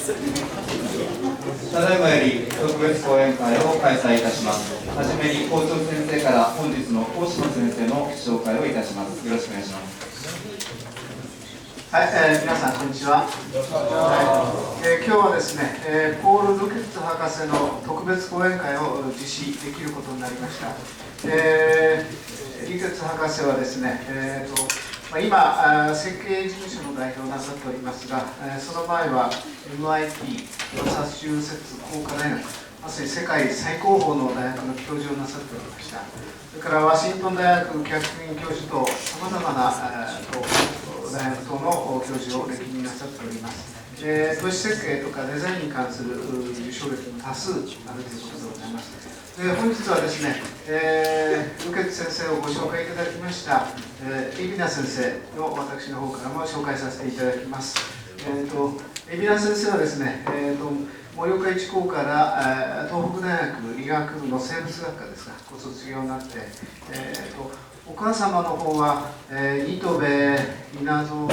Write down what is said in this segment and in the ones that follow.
ただいまより特別講演会を開催いたします。はじめに校長先生から本日の講師の先生の紹介をいたします。よろしくお願いします。はい、皆さんこんにちは。今日はですね、ポール・ルケッツ博士の特別講演会を実施できることになりました。ルケッツ博士はですね、今、設計事務所の代表をなさっておりますが、その前は MIT マサチューセッツ工科大学、まさに世界最高峰の大学の教授をなさっておりました。それからワシントン大学客員教授とさまざまな大学等の教授を歴任なさっております。都市設計とかデザインに関する受賞歴も多数あるということでございます。本日はですね、ルケッツ先生をご紹介いただきました、海老名先生の私の方からも紹介させていただきます。海老名先生はですね、盛岡一高から東北大学理学部の生物学科ですが、ご卒業になって、お母様の方は、新渡戸稲造の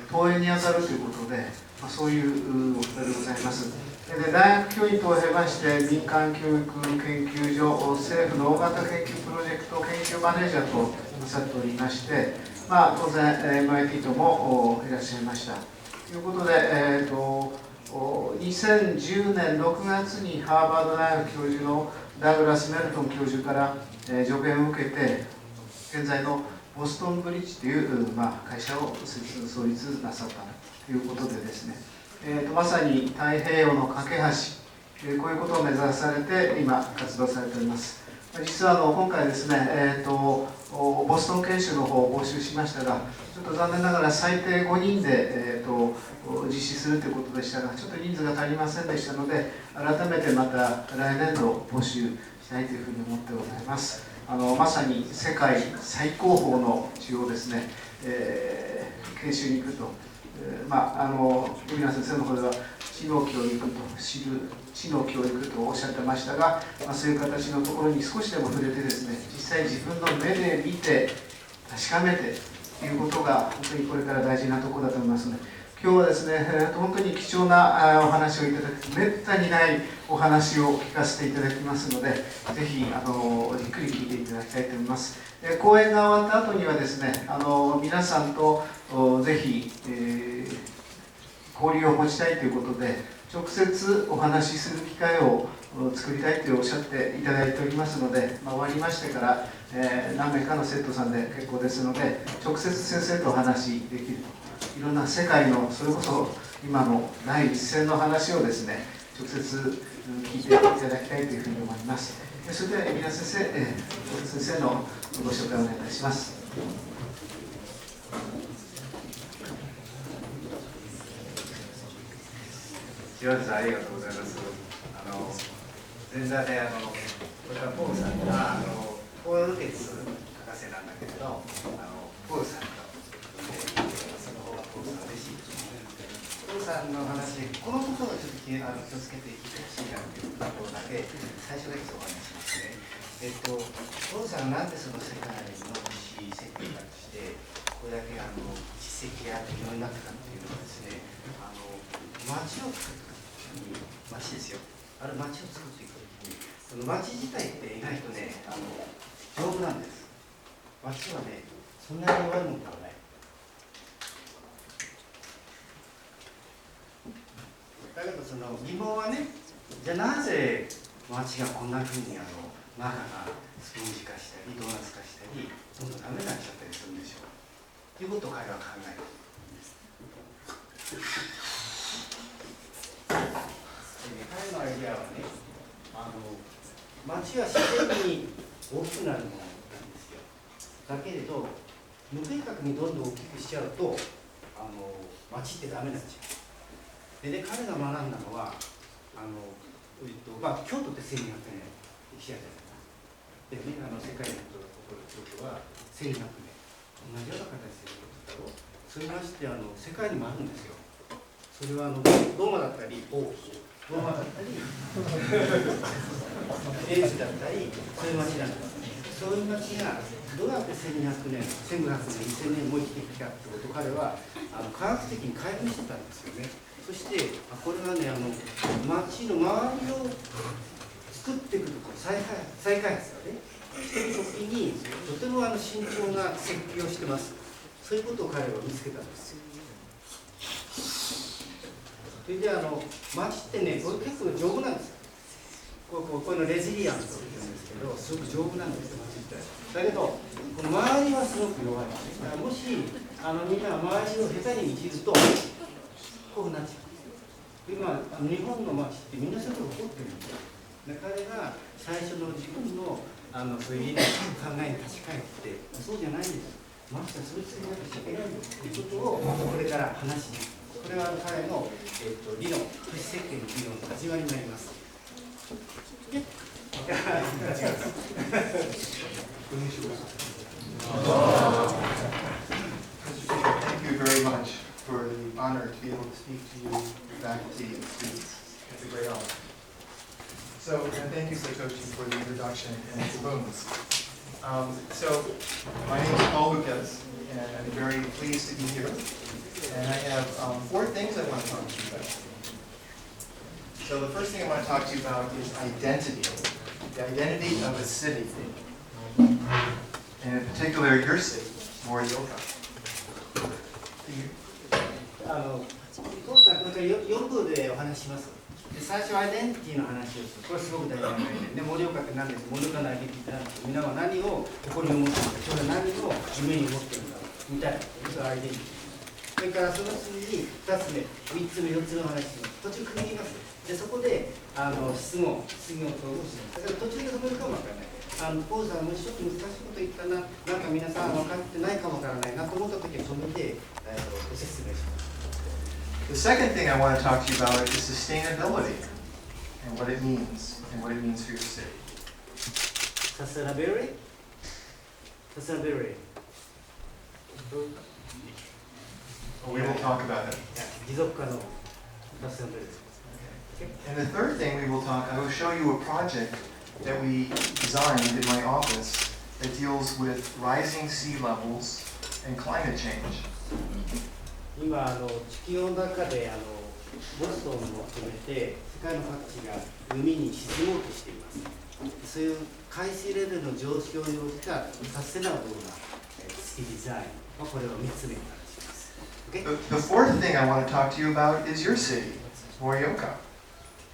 東園にあたるということで、そういうお方でございます。で大学教員等を経まして民間教育研究所政府の大型研究プロジェクト研究マネージャーとなさっておりまして、当然 MIT ともいらっしゃいました。ということで、2010年6月にハーバード大学教授のダグラス・メルトン教授から助言を受けて、現在のボストンブリッジという会社を創立なさったということでですね、まさに太平洋の架け橋、こういうことを目指されて今活動されております。実は今回ですね、ボストン研修の方を募集しましたが、ちょっと残念ながら最低5人で、実施するということでしたが、ちょっと人数が足りませんでしたので、改めてまた来年度募集したいというふうに思ってございます。まさに世界最高峰の地をですね、研修に行くと、海老名先生の方では知の教育と知る知の教育とおっしゃってましたが、そういう形のところに少しでも触れてですね、実際自分の目で見て確かめてということが本当にこれから大事なところだと思いますので、今日はですね、本当に貴重なお話をいただく、めったにないお話を聞かせていただきますので、ぜひじっくり聞いていただきたいと思います。講演が終わった後にはですね、皆さんとぜひ、交流を持ちたいということで、直接お話しする機会を作りたいとおっしゃっていただいておりますので、終わりましてから、何名かの生徒さんで結構ですので、直接先生とお話しできると、いろんな世界のそれこそ今の第一線の話をですね、直接聞いていただきたいというふうに思います。それでは海老名先生のご紹介をお願いいたします。岩田さん、ありがとうございます。前座でこれはポールさんがポール・ルケッツ博士なんだけれど、ポールさんとその方がポールさん嬉しいですね。ポールさんの話、このところをちょっと気をつけていってほしいなというところだけ最初だけお話しますね。ポールさんがなんでその世界の都市設計家としてこれだけ実績があって有名になったかっていうのはですね、街を作る町ですよ。ある町を作っていくときに、その町自体って意外とね、丈夫なんです。町はね、そんなに弱いものではない。だけどその疑問はね、じゃあなぜ町がこんなふうに中がスポンジ化したりドーナツ化したりどんどんダメになっちゃったりするんでしょうということを彼は考える。彼のアイデアはね、町は自然に大きくなるものなんですよ。だけれど無計画にどんどん大きくしちゃうと町ってダメになっちゃう。でね、彼が学んだのは京都って1200年歴史あるじゃないか。でね、世界のことが起こる京都は1200年同じような形で起こったろ。それまして世界にもあるんですよ。それはローマだったりローマだったりエースだったりそういう町なんです。そういう町がどうやって1200年1500年2000年も生きてきたってことを彼は科学的に解明してたんですよね。そしてこれはね町の周りを作っていくと再開発がねしてる時にとても慎重な設計をしてます。そういうことを彼は見つけたんですよ。それで町ってねこれ結構丈夫なんですよ。こういうのレジリアントって言うんですけど、すごく丈夫なんですよ、町って。だけどこの周りはすごく弱い。だからもしみんな周りを下手にいじるとこうなっちゃう。今日本の町ってみんなそういうこと起こってるんですよ。で彼が最初の自分のそういう考えに立ち返ってそうじゃないんです。町はそれつながってちゃいけないんですということをこれから話します。これは彼の、理論、都市設計の理論の始まりになります。Thank you very much for the honor to be able to speak to you, faculty, and students. It's a great honor. So, and thank you, Satoshi, for the introduction and the balloons. My name is Paul Lucas, and I'm very pleased to be here. And I have 4 things I want to talk to you about. So the first thing I want to talk to you about is identity, the identity of a city, and in particular your city, Morioka. 父さんこれから4部でお話しします。で最初はアイデンティティの話をする。これすごく大事な概念で、盛岡って何ですか、盛岡のアイデンティティなんですか、みんなは何を誇りに思っているか、それは何を夢に持っているんだみたいな、それはアイデンティティ。それからその次に2つ目、3つ目、4つ目の話します。途中区切ります。でそこで質問等をします。だから途中で止めるかもわからない。ポーズはもうちょっと難しいこと言ったな、なんか皆さん分かってないかもわからないなと思ったときは止めてご説明します。The second thing I want to talk to you about is sustainability and what it means for your city. Sustainability? We will talk about it. 持続可能。Sustainability. And the third thing I will show you a project that we designed in my office that deals with rising sea levels and climate change. 今地球の中でボストンも含めて世界の各地が海に沈もうとしています。そういう海水レベルの上昇に応じたサステナブルなシティデザイン、これを3つ目に話します。The fourth thing I want to talk to you about is your city, Morioka,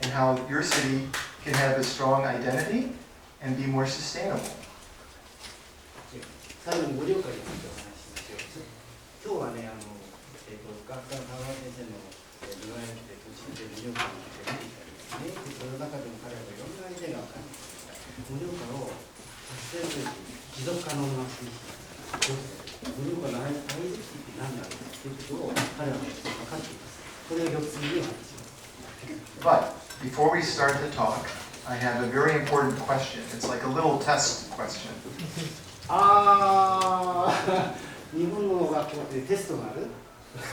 and how your city can have a strong identity and be more sustainable. 最後に盛岡についてお話ししましょう。今日はね学科の川村先生の言われて途中で盛岡に出てきたりですね。その中でも彼らはいろんなアイデアが分かりました。盛岡をサステナブル持続可能な街にして盛岡のアイデンティティって何なんだということを彼らは分かっています。これを4つ目にお話しします。But before we start the talk, I have a very important question. It's like a little test question. 日本の学校でテストがある？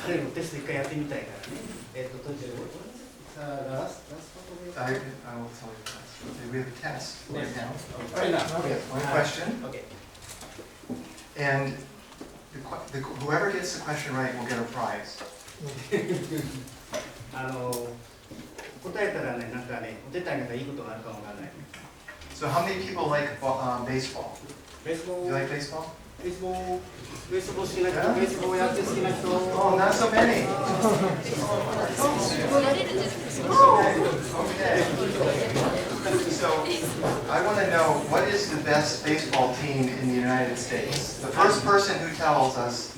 彼もテスト一回やってみたいからね。途中でラストで。I will tell you this. Okay, we have a test right now. Right now. Okay, one question. Okay. And whoever gets the question right will get a prize. 答えたらね、なんかね、お手伝いなんかいいことがあるかもわからない。So how many people like baseball? ベースボ Do you ール like baseball? ベースボール好きな人、ベースボールやって好きな人。Oh, not so many. So I want to know, what is the best baseball team in the United States? The first person who tells us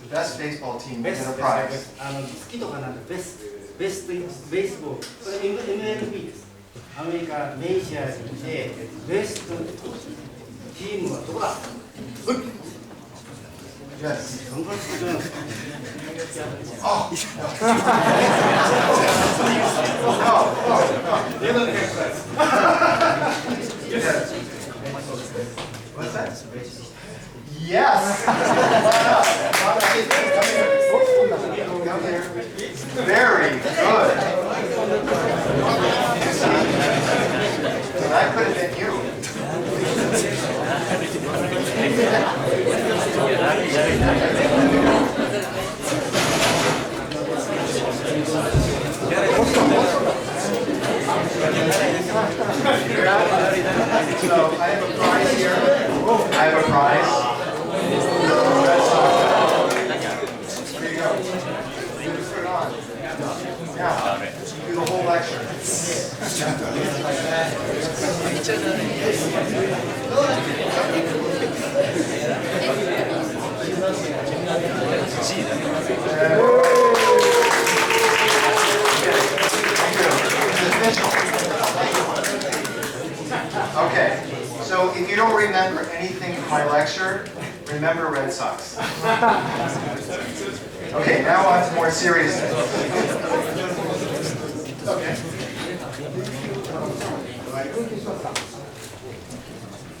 the best baseball team will get a prize. 好きとかなんかベストベースボール、これ MLB です。アメリカメジャーでベストチームはどこだ？ Yes. どのくらいすごいなんですか？ Oh. Yes. What's that? Yes. Very good. So that could have been you. So I have a prize here. I have a prize. There you go. You just put it on. Now, do the whole lecture. Okay, so if you don't remember anything from my lecture, remember Red Sox. Okay, now on to more serious things.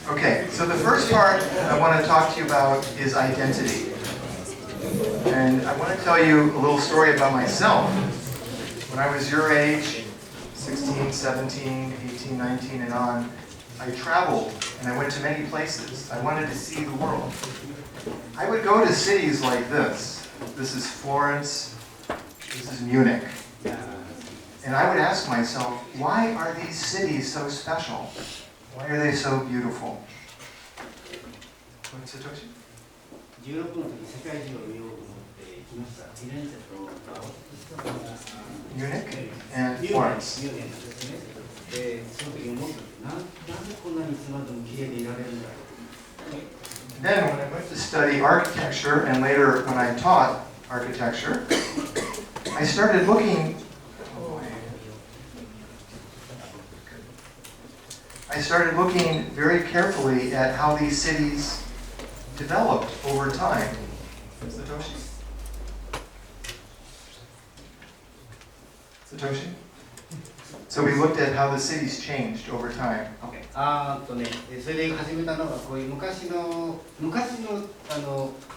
Okay, so the first part I want to talk to you about is identity. And I want to tell you a little story about myself. When I was your age, 16, 17, 18, 19, and on, I traveled and I went to many places. I wanted to see the world. I would go to cities like this. This is Florence. This is Munich. And I would ask myself, why are these cities so special? Why are they so beautiful? What's Satoshi? 16の時世界中を見ようと思って来ました。フィレンツェと Munich and Florence. ミュンヘンですね。で、その時思ったなんでこんなにいつまでも綺麗でいられるんだろう。 Then when I went to study architecture and later when I taught architecture, I started looking very carefully at how these cities developed over time. Satoshi? Satoshi? So we looked at how the cities changed over time. それで始めたのはこういう昔の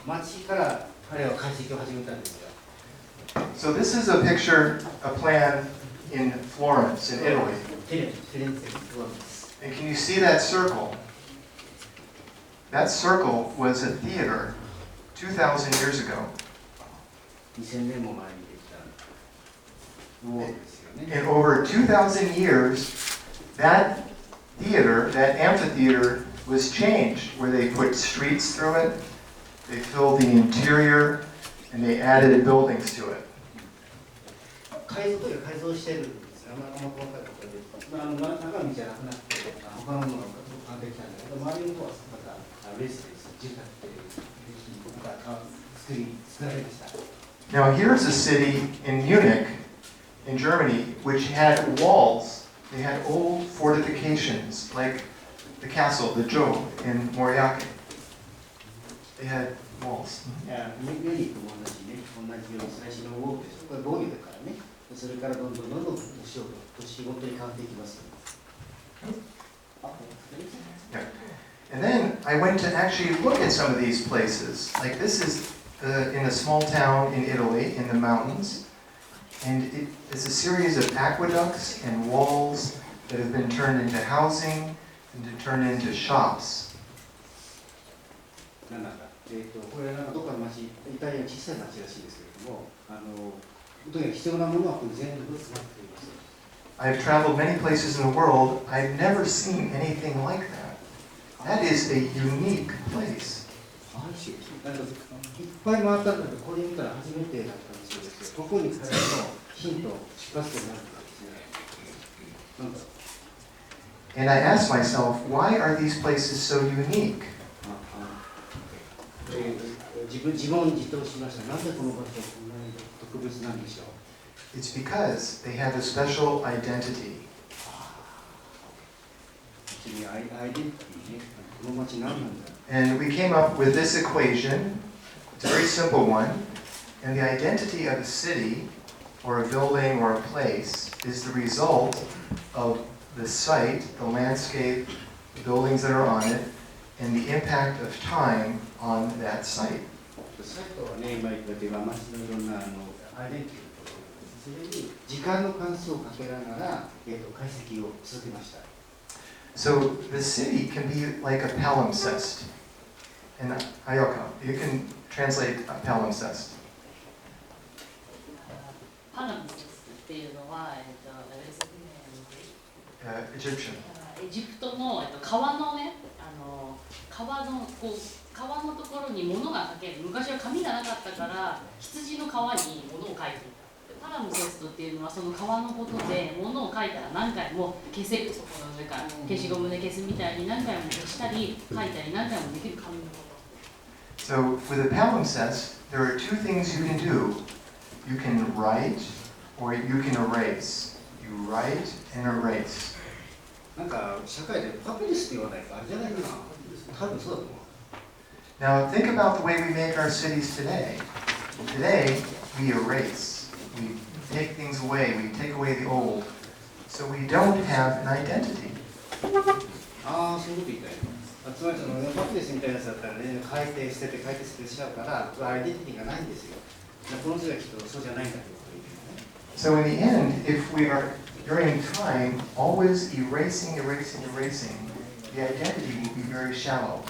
町から彼は解析を始めたんですよ。 So this is a picture, a plan in Florence, in Italy. フィレンツェの And can you see that circle? That circle was a theater 2,000 years ago. 2000年も前にできたウォールですよね。 In over 2,000 years, that theater, that amphitheater, was changed, where they put streets through it, they filled the interior, and they added buildings to it. 改造してるんですよ。あんまり細かいことで、中身じゃなくなって、他のものが変わってきたんだけど、周りの方はまたレスです。住宅が作られました。 Now here's a city in Munich, in Germany, which had walls. They had old fortifications, like the castle, the Joe in Morioka. They had walls. ミュニックも同じね、同じように最初のウォールです。これ防御だからね。それからどんどん年ごとに変わっていきます。 Yeah. And then I went to actually look at some of these places. Like this is in a small town in Italy, in the mountains. And it's a series of aqueducts and walls that have been turned into housing and turned into shops. これどこかの町、イタリアの小さい町らしいですけれども、とにかく必要なものはこれ全部詰まっています。 I've traveled many places in the world. I've never seen anything like that. That is a unique place. なんかいっぱい回ったんだけど、これ見たら初めてだったんですけど、ここに彼のヒント、出発点になってたんですね。なんだろう。 And I asked myself, why are these places so unique? 自問自答しました。なぜこの場所はこんなに特別なんでしょう。 It's because they have a special identity. 君アイデンティティね。この町何なんだ。 And we came up with this equation. It's a very simple one. And the identity of a city, or a building, or a place is the result of the site, the landscape, the buildings that are on it, and the impact of time on that site. サイトはね、今言ったという町のいろんなアイデンティティのところ、それに時間の関数をかけながら、解析を続けました。 So the city can be like a palimpsest. And Ayoka, you can translate a palimpsest. パラムセスっていうのは、あれですね、Egyptian. エジプトの川のね、川のところに物が書ける。昔は紙がなかったから羊の皮に物を書いていた。パラムセストっていうのはその川のことで物を書いたら何回も消せる、そこの上から消しゴムで消すみたいに何回も消したり書いたり何回もできる紙のこと。So with a palimpsest, there are two things you can do. You can write or you can erase. You write and erase. なんか社会でパピルスって言わないかあれじゃないかな。多分そうだと思う。Now think about the way we make our cities today. Today, we erase. We take things away. We take away the old. So we don't have an identity. ああ、そういうこと言いたい。つまりそのパピルスみたいなやつだったらね、書いて捨てて書いて捨てしちゃうから、アイデンティティがないんですよ。この字はきっとそうじゃないんだけど。So in the end, if we are during time always erasing, the identity will be very shallow.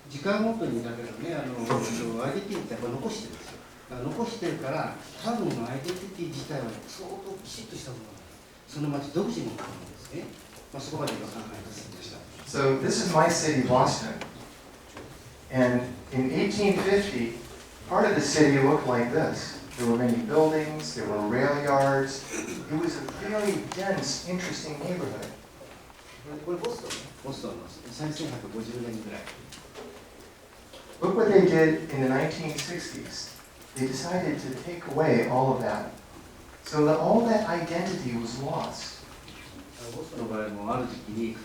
時間ごとにだけどね、アイデンティティってやっぱ残してるんですよ。残してるから、多分アイデンティティ自体は相当きちっとしたものなんです。その町独自のものなんですね。そこまで今考えさせました。So this is my city, Boston. And in 1850, part of the city looked like this. There were many buildings, there were rail yards. It was a very dense, interesting neighborhood. これボストンの1850年ぐらい。Look what they did in the 1960s. They decided to take away all of that. So that all that identity was lost. ボストンの場合もある時期に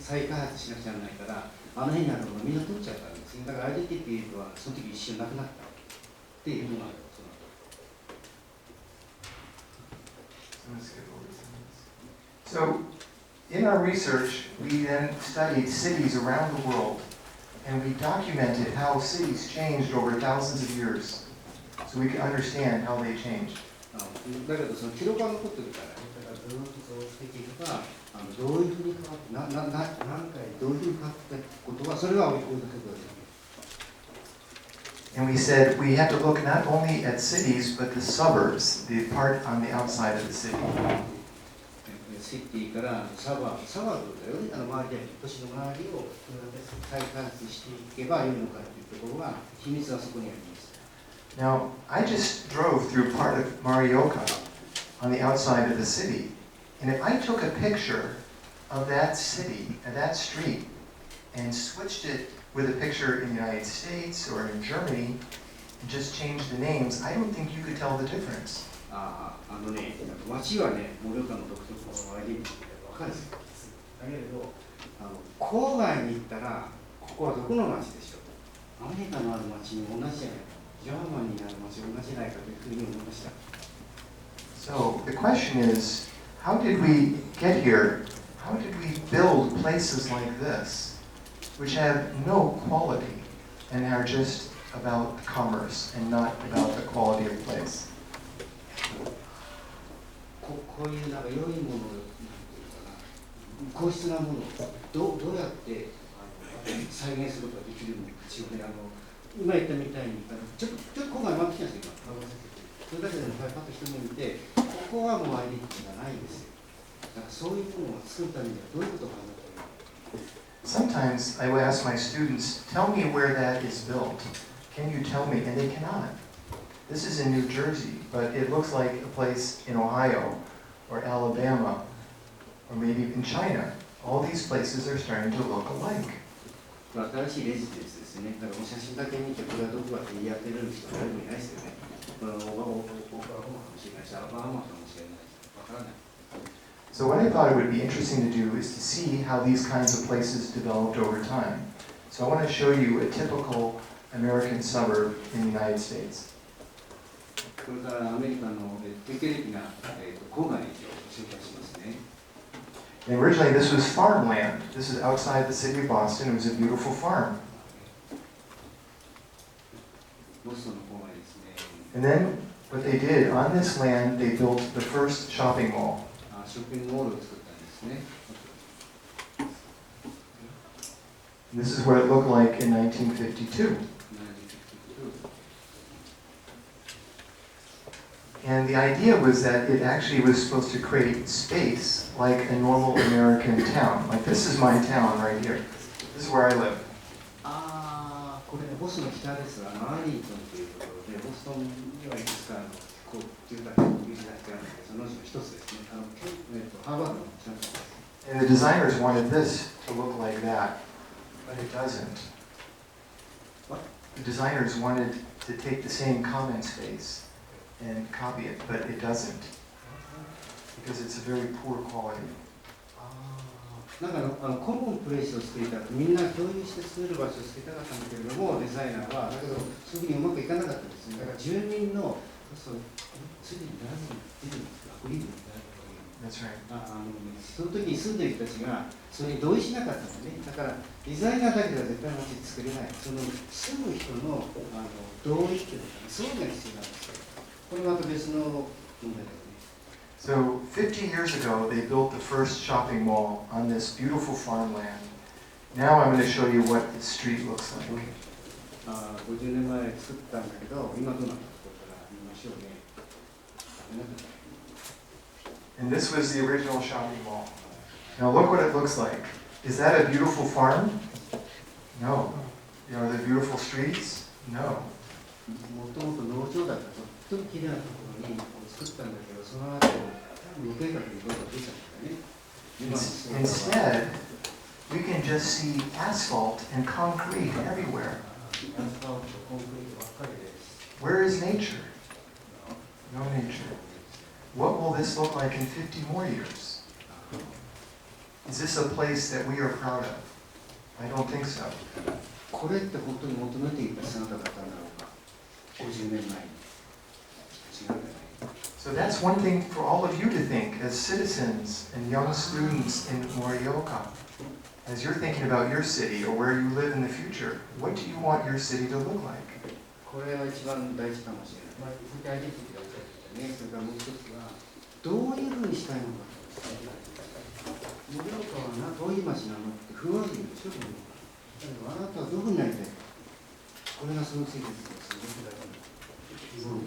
再開発しなくちゃならないから、あの辺にあるものみんな取っちゃったんですね。だからアイデンティティはその時一瞬なくなったっていうのがある。So, in our research, we then studied cities around the world, and we documented how cities changed over thousands of years, so we can understand how they changed. だけどその記録が残ってるから、ずっとそうしていけば、どういうふうに変わって、何回どういうふうに変わったことは、それは追いかけてください。And we said we have to look not only at cities, but the suburbs, the part on the outside of the city. シティからサバブだよね、周りで都市の周りを再開発していけばいいのかというところは、秘密はそこにあります。Now, I just drove through part of Morioka on the outside of the city, and if I took a picture of that city, of that street, and switched it with a picture in the United States or in Germany, and just changed the names, I don't think you could tell the difference. 街はね、盛岡の独特のアイデンティティが分かるんですよ。だけれど、郊外に行ったら、ここはどこの街でしょう。アメリカのある街に同じじゃないか、ジャーマンにある街同じじゃないかというふうに思いました。So the question is, how did we get here? How did we build places like this, which have no quality and are just about commerce and not about the quality of place? こういうなんか良いもの、なんていうかな、硬質なものをどうやって再現することができるのか、今言ったみたいに、ちょっと今回回ってきたんですよ、それだけでもパッと人も見て、ここはもうアイデンティティがないんですよ。だからそういうものを作るためにはどういうことを考えているのか。Sometimes I will ask my students, tell me where that is built. Can you tell me? And they cannot. This is in New Jersey, but it looks like a place in Ohio or Alabama or maybe in China. All these places are starting to look alike. 新しいレジデンスですね。だから写真だけ見てこれはどこかって言い当てれる人は誰もいないですよね。僕はホーマかもしれないし、アラバマかもしれないし、わからない。So what I thought it would be interesting to do is to see how these kinds of places developed over time. So I want to show you a typical American suburb in the United States. これからアメリカの典型的な郊外を紹介しますね。And originally this was farmland. This is outside the city of Boston. It was a beautiful farm. ボストンの郊外ですね。And then what they did on this land, they built the first shopping mall. ショッピングモールを作ったんですね。This is what it looked like in 1952. And the idea was that it actually was supposed to create space like a normal American town. Like this is my town right here. This is where I live. これね、ボスの北です。アーリントンというところで、ボストンにはいくつかこう住宅があるんで、そのうちの一つですね。ハーバードの近くです。And the designers wanted this to look like that, but it doesn't. What? The designers wanted to take the same comment space and copy it, but it doesn't. Because it's a very poor quality. なんかコモンプレイスを作りたくみんな共有して作れる場所を作りたかったんだけれども、デザイナーはだけどそういうふうにうまくいかなかったんですね。だから住民の次に何人出てるんですか、アグリーメント。That's right. その時に住んでる人たちがそれに同意しなかったんですね。だからデザイナーだけでは絶対街作れない。その住む人の同意っていうのかな、そういうのが必要なんですよ。これまた別の問題ですね。So 50 years ago, they built the first shopping mall on this beautiful farmland. Now I'm going to show you what the street looks like. 50年前作ったんだけど、今どうなったか見ましょうね。And this was the original shopping mall. Now look what it looks like. Is that a beautiful farm? No. You know, are there beautiful streets? No. もともと農場だったとっても綺麗なところに作ったんだけど、その後無計画にどうか出ちゃったね。Instead, we can just see asphalt and concrete everywhere. Where is nature? No nature. What will this look like in 50 more years? Is this a place that we are proud of? I don't think so. これって本当に求めていた姿だったんだろうか。50年前に。違うんじゃない。So that's one thing for all of you to think as citizens and young students in Morioka. As you're thinking about your city or where you live in the future, what do you want your city to look like? これが一番大事かもしれない。アイデンティティが大事ね。それからもう一つは、どういうふうにしたいのか。盛岡はどういう町なのって不安にしょるのか。だけどあなたはどういうふうになりたいか。これがそのついてるんですよ。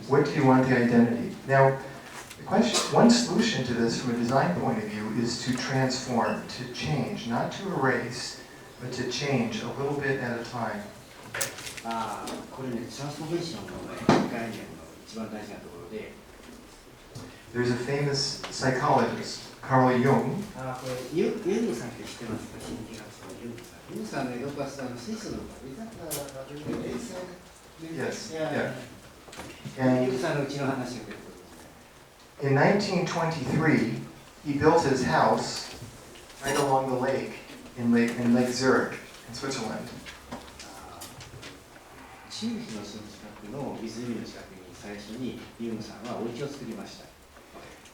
What do you want the identity? Now, the question, one solution to this from a design point of view is to transform, to change, not to erase, but to change a little bit at a time. これね、トランスフォーメーションの概念の一番大事なところで。There's a famous psychologist, Carl Jung. これユングさんって知ってますか？心理学者のユングさん。ユングさんね、どこかスイスのYes, yeah. And in 1923, he built his house right along the lake in Lake Zurich in Switzerland.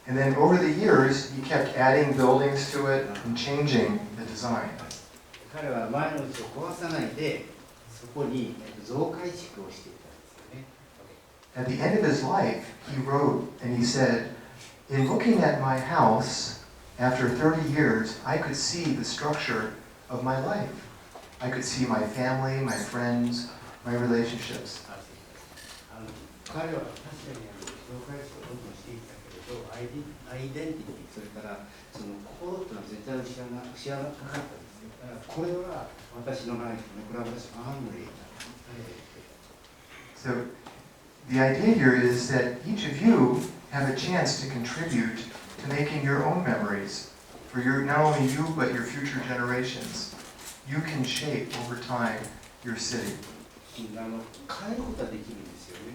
And then over the years, he kept adding buildings to it and changing the design. 彼は前のうちを壊さないで、そこに増改築をしていたんですよね。At the end of his life, he wrote and he said, "In looking at my house, after 30 years, I could see the structure of my life. I could see my family, my friends, my relationships." 彼は確かに増改築をどんどんしていったけれど、アイデンティティ、それからその心というのは絶対失わなかったんですよ。だからこれは私のライフね、これは私のアングリーだ。So the idea here is that each of you have a chance to contribute to making your own memories for not only you but your future generations. You can shape over time your city. 変えることはできるんですよね。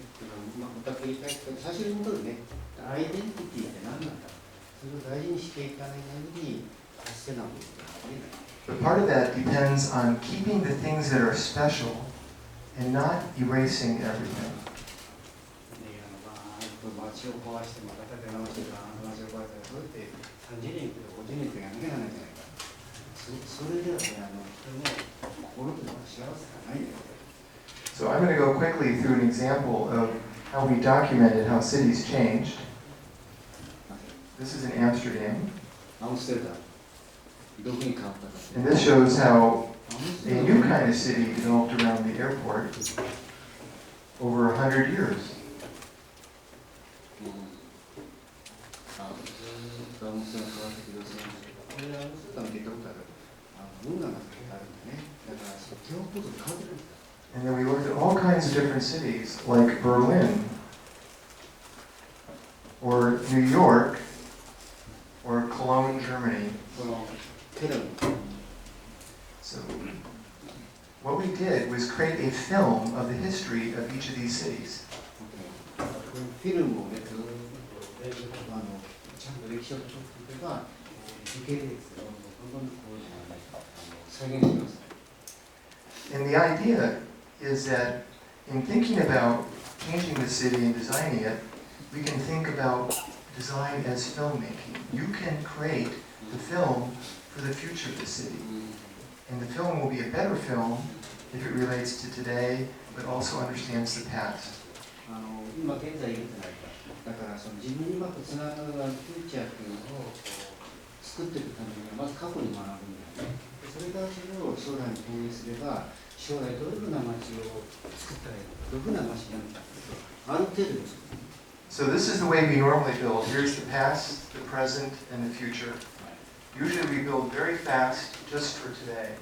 また繰り返して最初に戻るね。アイデンティティって何なんだ。それを大事にしていかない限り達成なことができない。But part of that depends on keeping the things that are special and not erasing everything. 街を壊してまた建て直して街を壊したらどうやって30年とか50年とかやらなきゃならないんじゃないか。それではね、とても心というのは幸せがないんだよ。So I'm going to go quickly through an example of how we documented how cities changed. This is in Amsterdam. And this shows how a new kind of city developed around the airport over 100 years. 川本さん、川崎さん、これスーパー見てたことある。運河があるんだね。だから基本構造変わってくるんです。And then we looked at all kinds of different cities, like Berlin, or New York, or Cologne, Germany. このテレビ So what we did was create a film of the history of each of these cities. フィルムをね、ずっとちゃんと歴史を撮っていけば、時系列をどんどんこう再現します。And the idea is that in thinking about changing the city and designing it, we can think about design as filmmaking. You can create the film for the future of the city. And the film will be a better film if it relates to today, but also understands the past. 今現在言ってないか。だからその自分にうまくつながるフューチャーっていうのを作っていくためにはまず過去に学ぶんだよね。それからそれを将来に投影すれば将来どういうふうな街を作ったらいいのか、どういうふうな街になるかある程度です。So this is the way we normally build. Here's the past, the present, and the future. Usually we build very fast just for today.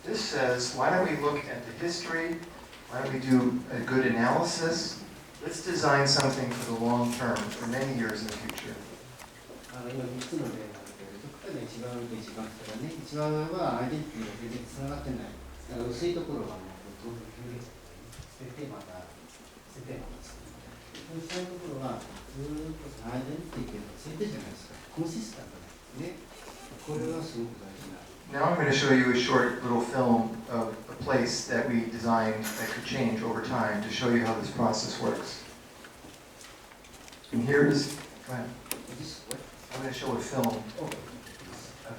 This says, why don't we look at the history? Why don't we do a good analysis? Let's design something for the long term, for many years in the future. 今3つの例があるけど、どこかで一番上と一番下がね、一番上はアイデンティティが全然つながってない。だから薄いところはもうほとんど急に捨ててまた捨ててまた作る。この下のところはずっとアイデンティティがついてるじゃないですか。コンシスタントね。これはすごく大事な。Now I'm going to show you a short little film of a place that we designed that could change over time to show you how this process works. And here's, go ahead. I'm going to show a film of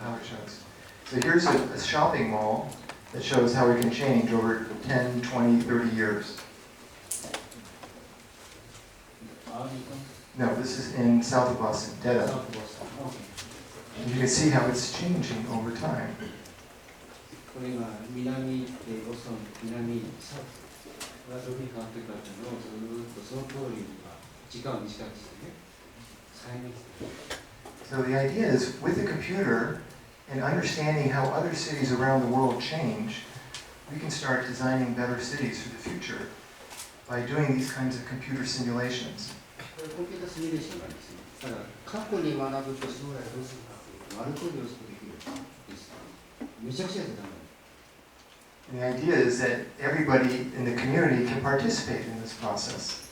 how it shows. So here's a shopping mall that shows how we can change over 10, 20, 30 years. No, this is in south of Boston, Deda. And you can see how it's changing over time. これ今、南ってボストン、南、サウスがどういうふうに変わっていくかっていうのをずっとその通りに時間を短くしてね、再現して。So the idea is, with the computer and understanding how other cities around the world change, we can start designing better cities for the future by doing these kinds of computer simulations. これコンピュータシミュレーションなんですね。だから過去に学ぶと将来どうするかっていう丸取りをするできるです。めちゃくちゃやってたんだ。And the idea is that everybody in the community can participate in this process.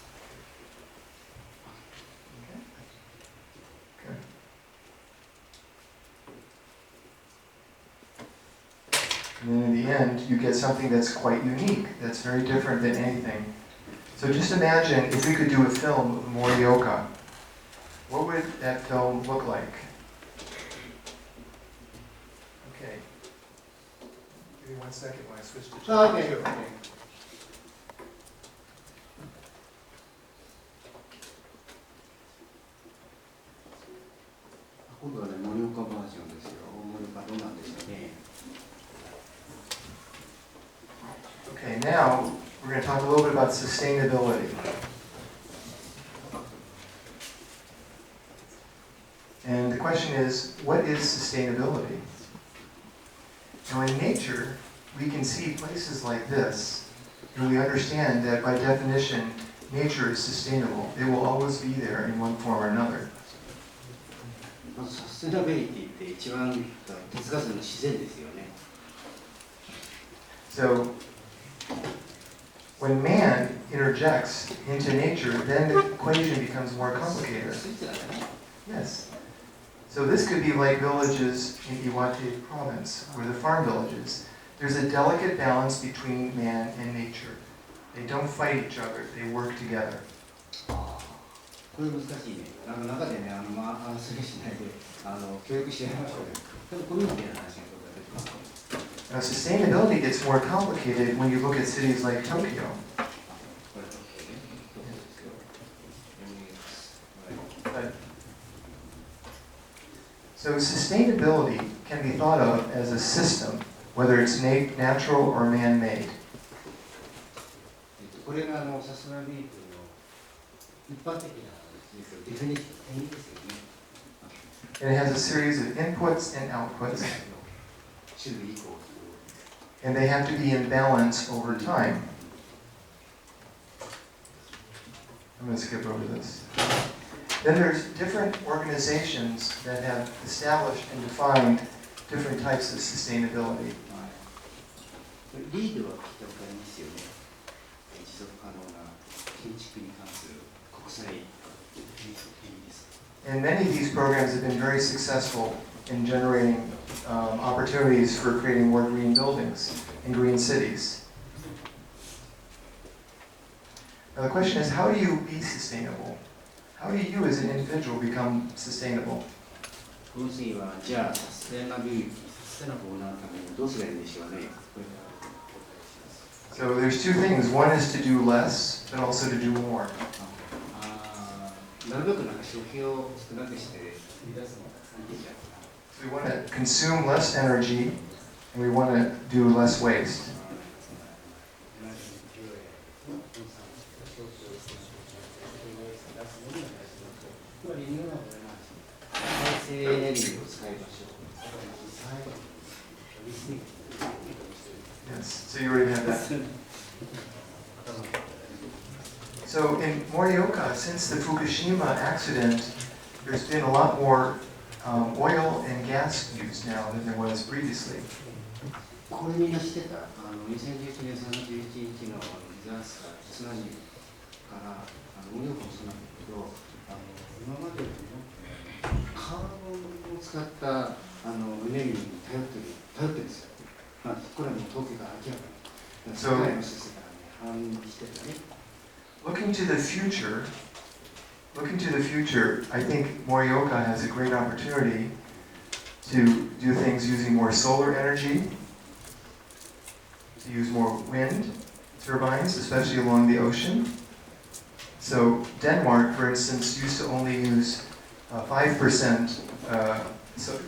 And then in the end, you get something that's quite unique, that's very different than anything. So just imagine if we could do a film of Morioka. What would that film look like? Okay. Give me 1 second when I switch to chapter 2. Okay. 今度はね、盛岡バージョンですよ。盛岡どうなんでしょうね。Okay, now we're going to talk a little bit about sustainability. And the question is, what is sustainability? Now in nature, we can see places like this, and we understand that by definition, nature is sustainable. It will always be there in one form or another. サステナビリティって一番哲学の自然ですよね。So, when man interjects into nature, then the equation becomes more complicated. Yes. So this could be like villages in Iwate province, or the farm villages. There's a delicate balance between man and nature. They don't fight each other, they work together. これ難しいね。中でね、それしないで教育し合いましょうよ。でもコミュニティの話が出てます。Now, sustainability gets more complicated when you look at cities like Tokyo. So sustainability can be thought of as a system, whether it's natural or man-made. これがサステナビリティの一般的なディフィニッションですよね。And it has a series of inputs and outputs, 種類以降 and they have to be in balance over time. I'm going to skip over this. Then there's different organizations that have established and defined different types of sustainability. リードは聞いたことありますよね。持続可能な建築に関する国際です。 And many of these programs have been very successful in generating opportunities for creating more green buildings and green cities. Now the question is, how do you be sustainable? How do you as an individual become sustainable? この次は、じゃあ、サステナビリティ、サステナブルなためにどうすればいいんでしょうね。 So there's two things. One is to do less, but also to do more. なるべくなんか消費を少なくして売り出すのがたくさんできちゃう。 So we want to consume less energy, and we want to do less waste. 再生エネルギーを使いましょう。 Yes, so you already have that. So in Morioka, since the Fukushima accident, there's been a lot more oil and gas used now than there was previously. これみんな知ってた2011年3月11日のディザスター、津波から盛岡もそうなんだけど、今までよりもカーボンを使ったエネルギーに頼ってるんですよ。これはもう統計が明らかに。世界の施設からね、反映してたね。Looking to the future, I think Morioka has a great opportunity to do things using more solar energy, to use more wind turbines, especially along the ocean. So Denmark, for instance, used to only use 5%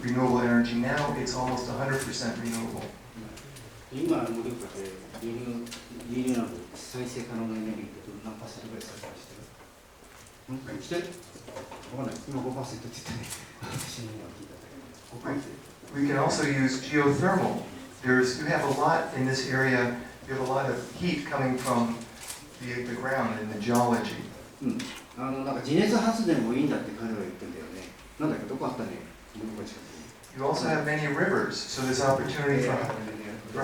renewable energy. Now it's almost 100% renewable. 今、盛岡でリニューアブル再生可能なエネルギーって何パーセントぐらい再生してる？わかんない。今 5% って言ったね。私には聞いたんだけど。We can also use geothermal. You have a lot in this area. You have a lot of heat coming from the ground and the geology. なんか地熱発電もいいんだって彼は言ってんだよね。なんだっけどこあったね。You also have many rivers, so there's opportunity for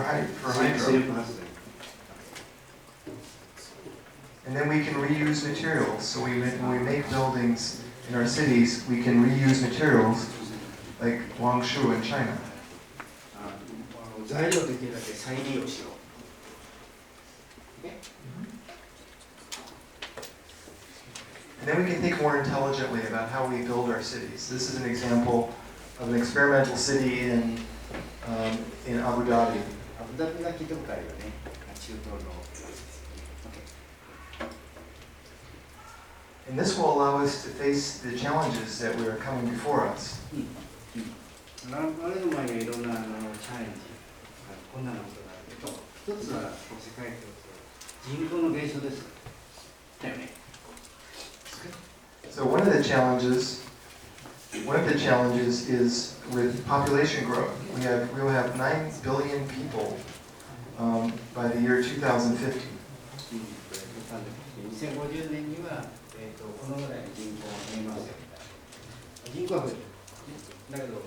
hydro. And then we can reuse materials. So when we make buildings in our cities, we can reuse materials like Guangzhou in China. 材料できるだけ再利用しよう。And then we can think more intelligently about how we build our cities. This is an example of an experimental city in Abu Dhabi. アブダビが聞いたことあるよね。中東の。And this will allow us to face the challenges that are coming before us. あれの前にいろんなチャレンジ、こんなのことがあるけど、一つは世界共通、人口の減少です。だよね。So one of the challenges is with population growth. We will have 9 billion people by the year 2050. 2050年にはこのぐらいの人口が増えますよ。人口は増える。だけど、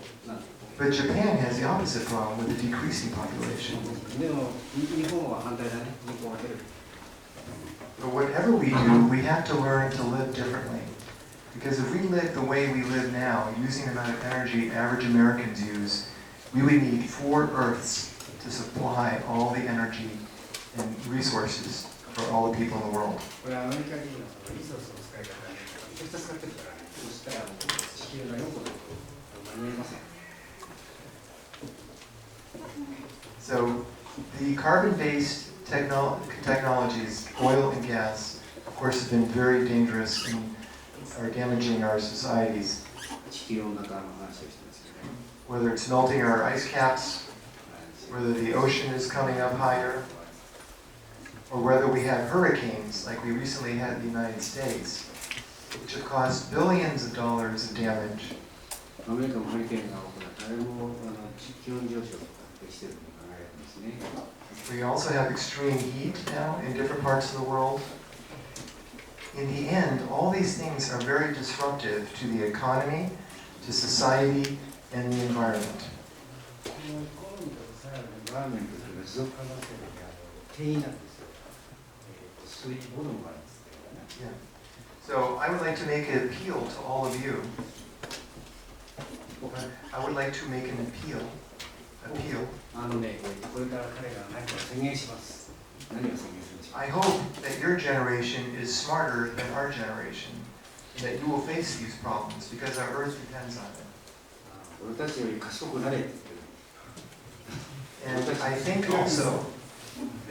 But Japan has the opposite problem with the decreasing population. でも日本は反対だね。人口が減る。But whatever we do, we have to learn to live differently. Because if we live the way we live now, using the amount of energy average Americans use, we would need 4 Earths to supply all the energy and resources for all the people in the world. これアメリカ人のリソースの使い方ね、めちゃくちゃ使ってるからね。そしたら地球が4個だと間に合いません。So the carbon-based technologies, oil and gas, of course, have been very dangerous and are damaging our societies. 地球温暖化の話をしてますよね。Whether it's melting our ice caps, whether the ocean is coming up higher, or whether we have hurricanes like we recently had in the United States, which have caused billions of dollars of damage アメリカもハリケーンが多くなってあれも気温上昇とかってしてると考えられますね。We also have extreme heat now in different parts of the world. In the end, all these things are very disruptive to the economy, to society, and the environment. このエコノミーとさらにエンバイロンメントというのは持続可能性の定義なんですよ。そういうものもあるんですけどね。So I would like to make an appeal to all of you. I would like to make an appeal. これから彼が何か宣言します。何を宣言するんでしょう。I hope that your generation is smarter than our generation, and that you will face these problems because our earth depends on it. 俺たちより賢くなれって言ってる。And I think also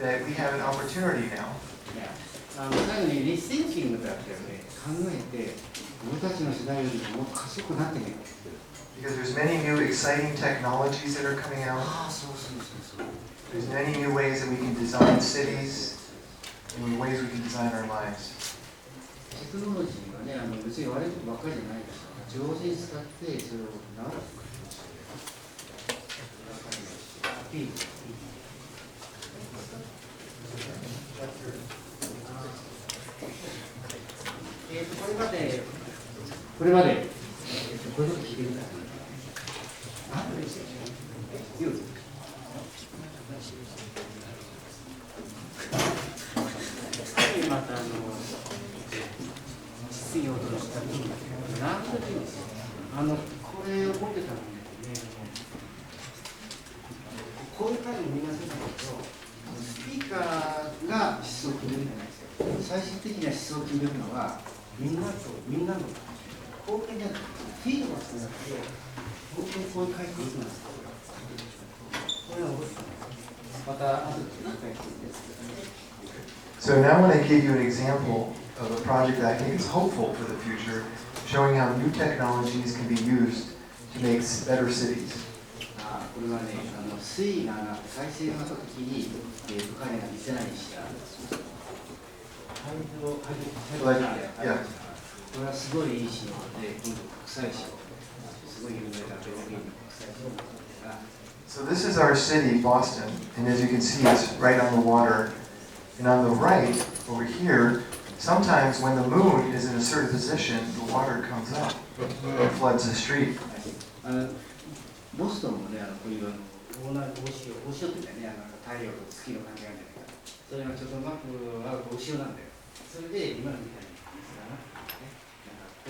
that we have an opportunity now. 最後にリスニングだったよね。考えて、俺たちの世代よりもっと賢くなってみようって言ってる。Because there's many new exciting technologies that are coming out. There's many new ways that we can design cities, and ways we can design our lives. テクノロジーはね、別に悪いことばっかりじゃないですから、上手に使ってそれを長くアピール。これまで、こういうこと聞いてください。また質疑応答した時に何の時ですよ。これを持ってたんだけどね。こういう会にみんなするんだけど、スピーカーが質を決めるんじゃないですよ。最終的な質を決めるのはみんなの貢献じゃなくてフィードバックになって本当にこういう会っていくんです。これはまた後で振り返っていいですけどね。So now I want to give you an example of a project that I think is hopeful for the future, showing how new technologies can be used to make better cities. これはね、水位が上がって海水が上がった時に、彼が見せないしこれはすごいいい仕事で、今度国際仕事、すごい有名なベルギーの国際仕事ですが。So this is our city, Boston, and as you can see, it's right on the water. And on the right, over here, sometimes when the moon is in a certain position, the water comes up and floods the street. ボストンもね、こういう大潮ってね、太陽と月の関係あるんじゃないか。それがちょっとうまく合う大潮なんだよ。それで今のみたい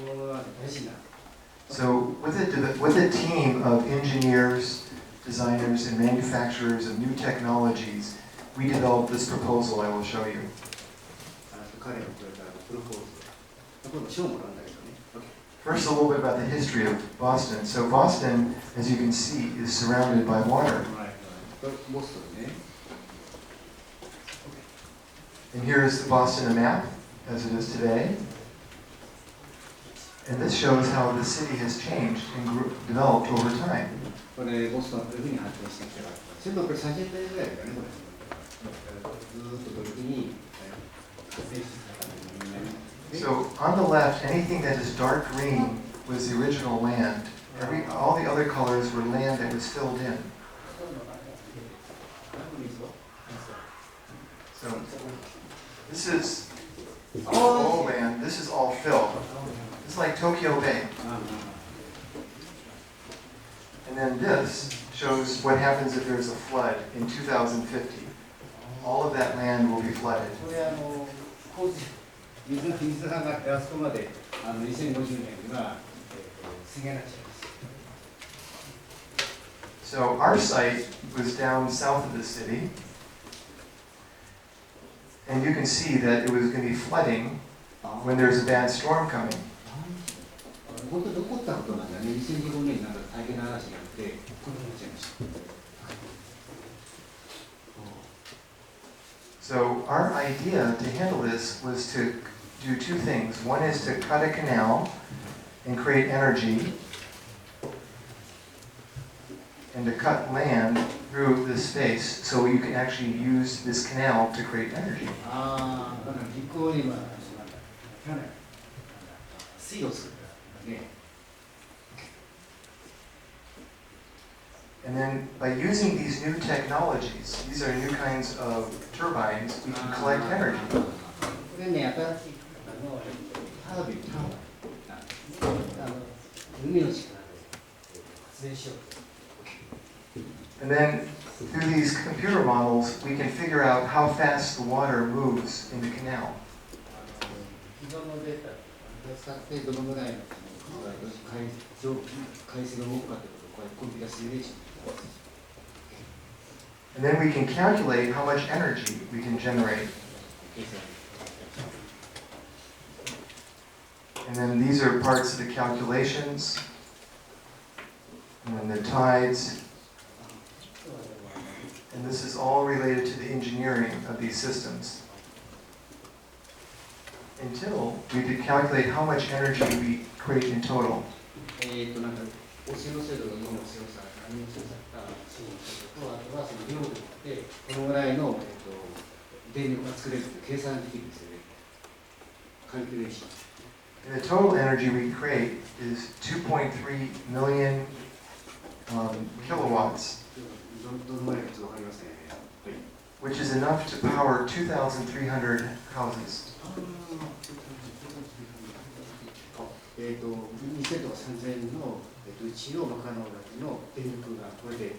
にこう大事な。So with a team of engineers, designers, and manufacturers of new technologies, we developed this proposal I will show you. First, a little bit about the history of Boston. So Boston, as you can see, is surrounded by water. And here is the Boston map, as it is today. And this shows how the city has changed and developed over time. これボストンはどういうふうに発展してきたか。1630年ぐらいからね、これ。So on the left, anything that is dark green was the original land. All the other colors were land that was filled in. So this is all land. This is all filled. It's like Tokyo Bay. And then this shows what happens if there's a flood in 2050. All of that land will be flooded. So our site was down south of the city, and you can see that it was going to be flooding when there's a bad storm coming. So our idea to handle this was to do two things. One is to cut a canal and create energy, and to cut land through this space so you can actually use this canal to create energy. And then by using these new technologies, these are new kinds of turbines, we can collect energy. これね、新しいタービン、ターバイン、海の力で発電しよう。And then through these computer models, we can figure out how fast the water moves in the canal. 既存のデータを使ってどのぐらいの海水が動くかということをコンピュータシミュレーション。And then we can calculate how much energy we can generate. And then these are parts of the calculations. And then the tides. And this is all related to the engineering of these systems. Until we could calculate how much energy we create in total. なんかオシロセドの2の強さ、3の強さ、4の強さと、あとはその量でってこのぐらいの、電力が作れるという計算できるんですよね。カルキュレーション。And the total energy we create is 2.3 million kilowatts, どのぐらいかちょっとわかりますね。which is enough to power 2,300 houses. 2000とか3000のうちを賄うだけの電力がこれで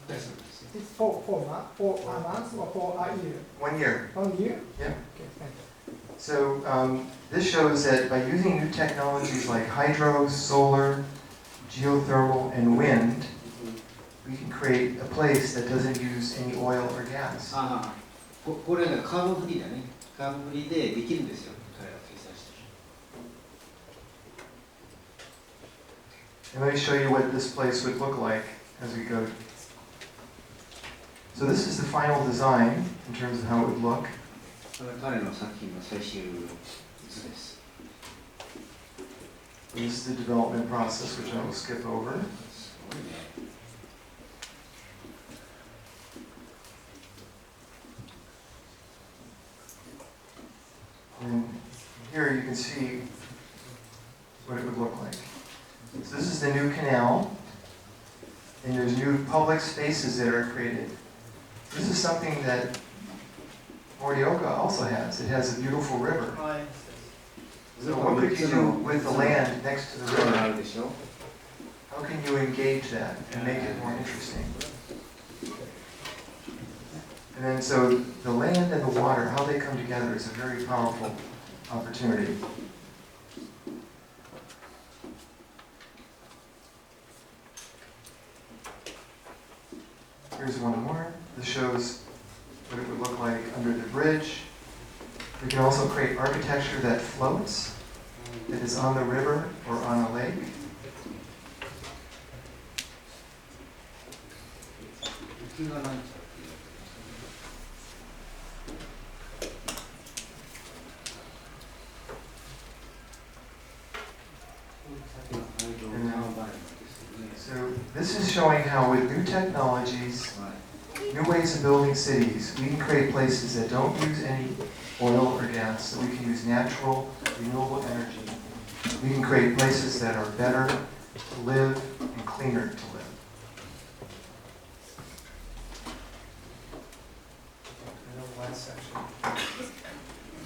出すんですよ。It's for months or for a year? 1 year. 1 year? Yeah. Okay, thank you. So this shows that by using new technologies like hydro, solar, geothermal, and wind, we can create a place that doesn't use any oil or gas. これがカーボンフリーだね。カーボンフリーでできるんですよ。彼らが計算して。And let me show you what this place would look like as we go. So this is the final design in terms of how it would look. これは彼の作品の最終図です。This is the development process, which I will skip over. すごいね。And here you can see what it would look like. So this is the new canal, and there's new public spaces that are created. This is something that Morioka also has. It has a beautiful river. So what could you do with the land next to the river? How can you engage that and make it more interesting? And then so the land and the water, how they come together is a very powerful opportunity. Here's one more. This shows what it would look like under the bridge. We can also create architecture that floats, that is on the river or on a lake. So this is showing how with new technologies, new ways of building cities, we can create places that don't use any oil or gas, so we can use natural, renewable energy. We can create places that are better to live and cleaner to live.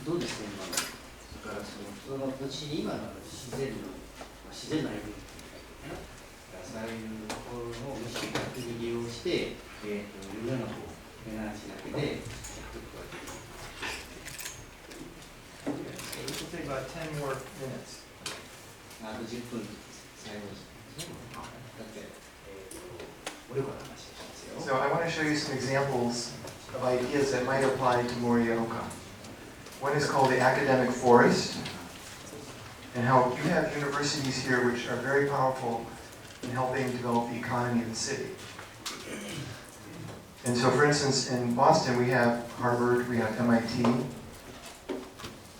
どうですか、今の。だからその土地に今の自然のエネルギーね。そういうところを無視的に利用して、いろんなエナジーだけでやっていくわけです。This will take about 10 more minutes. あと10分最後ですね。だって、盛岡の話をしますよ。So I want to show you some examples of ideas that might apply to Morioka. One is called the academic forest, and how you have universities here which are very powerful in helping develop the economy of the city. And so, for instance, in Boston, we have Harvard, we have MIT,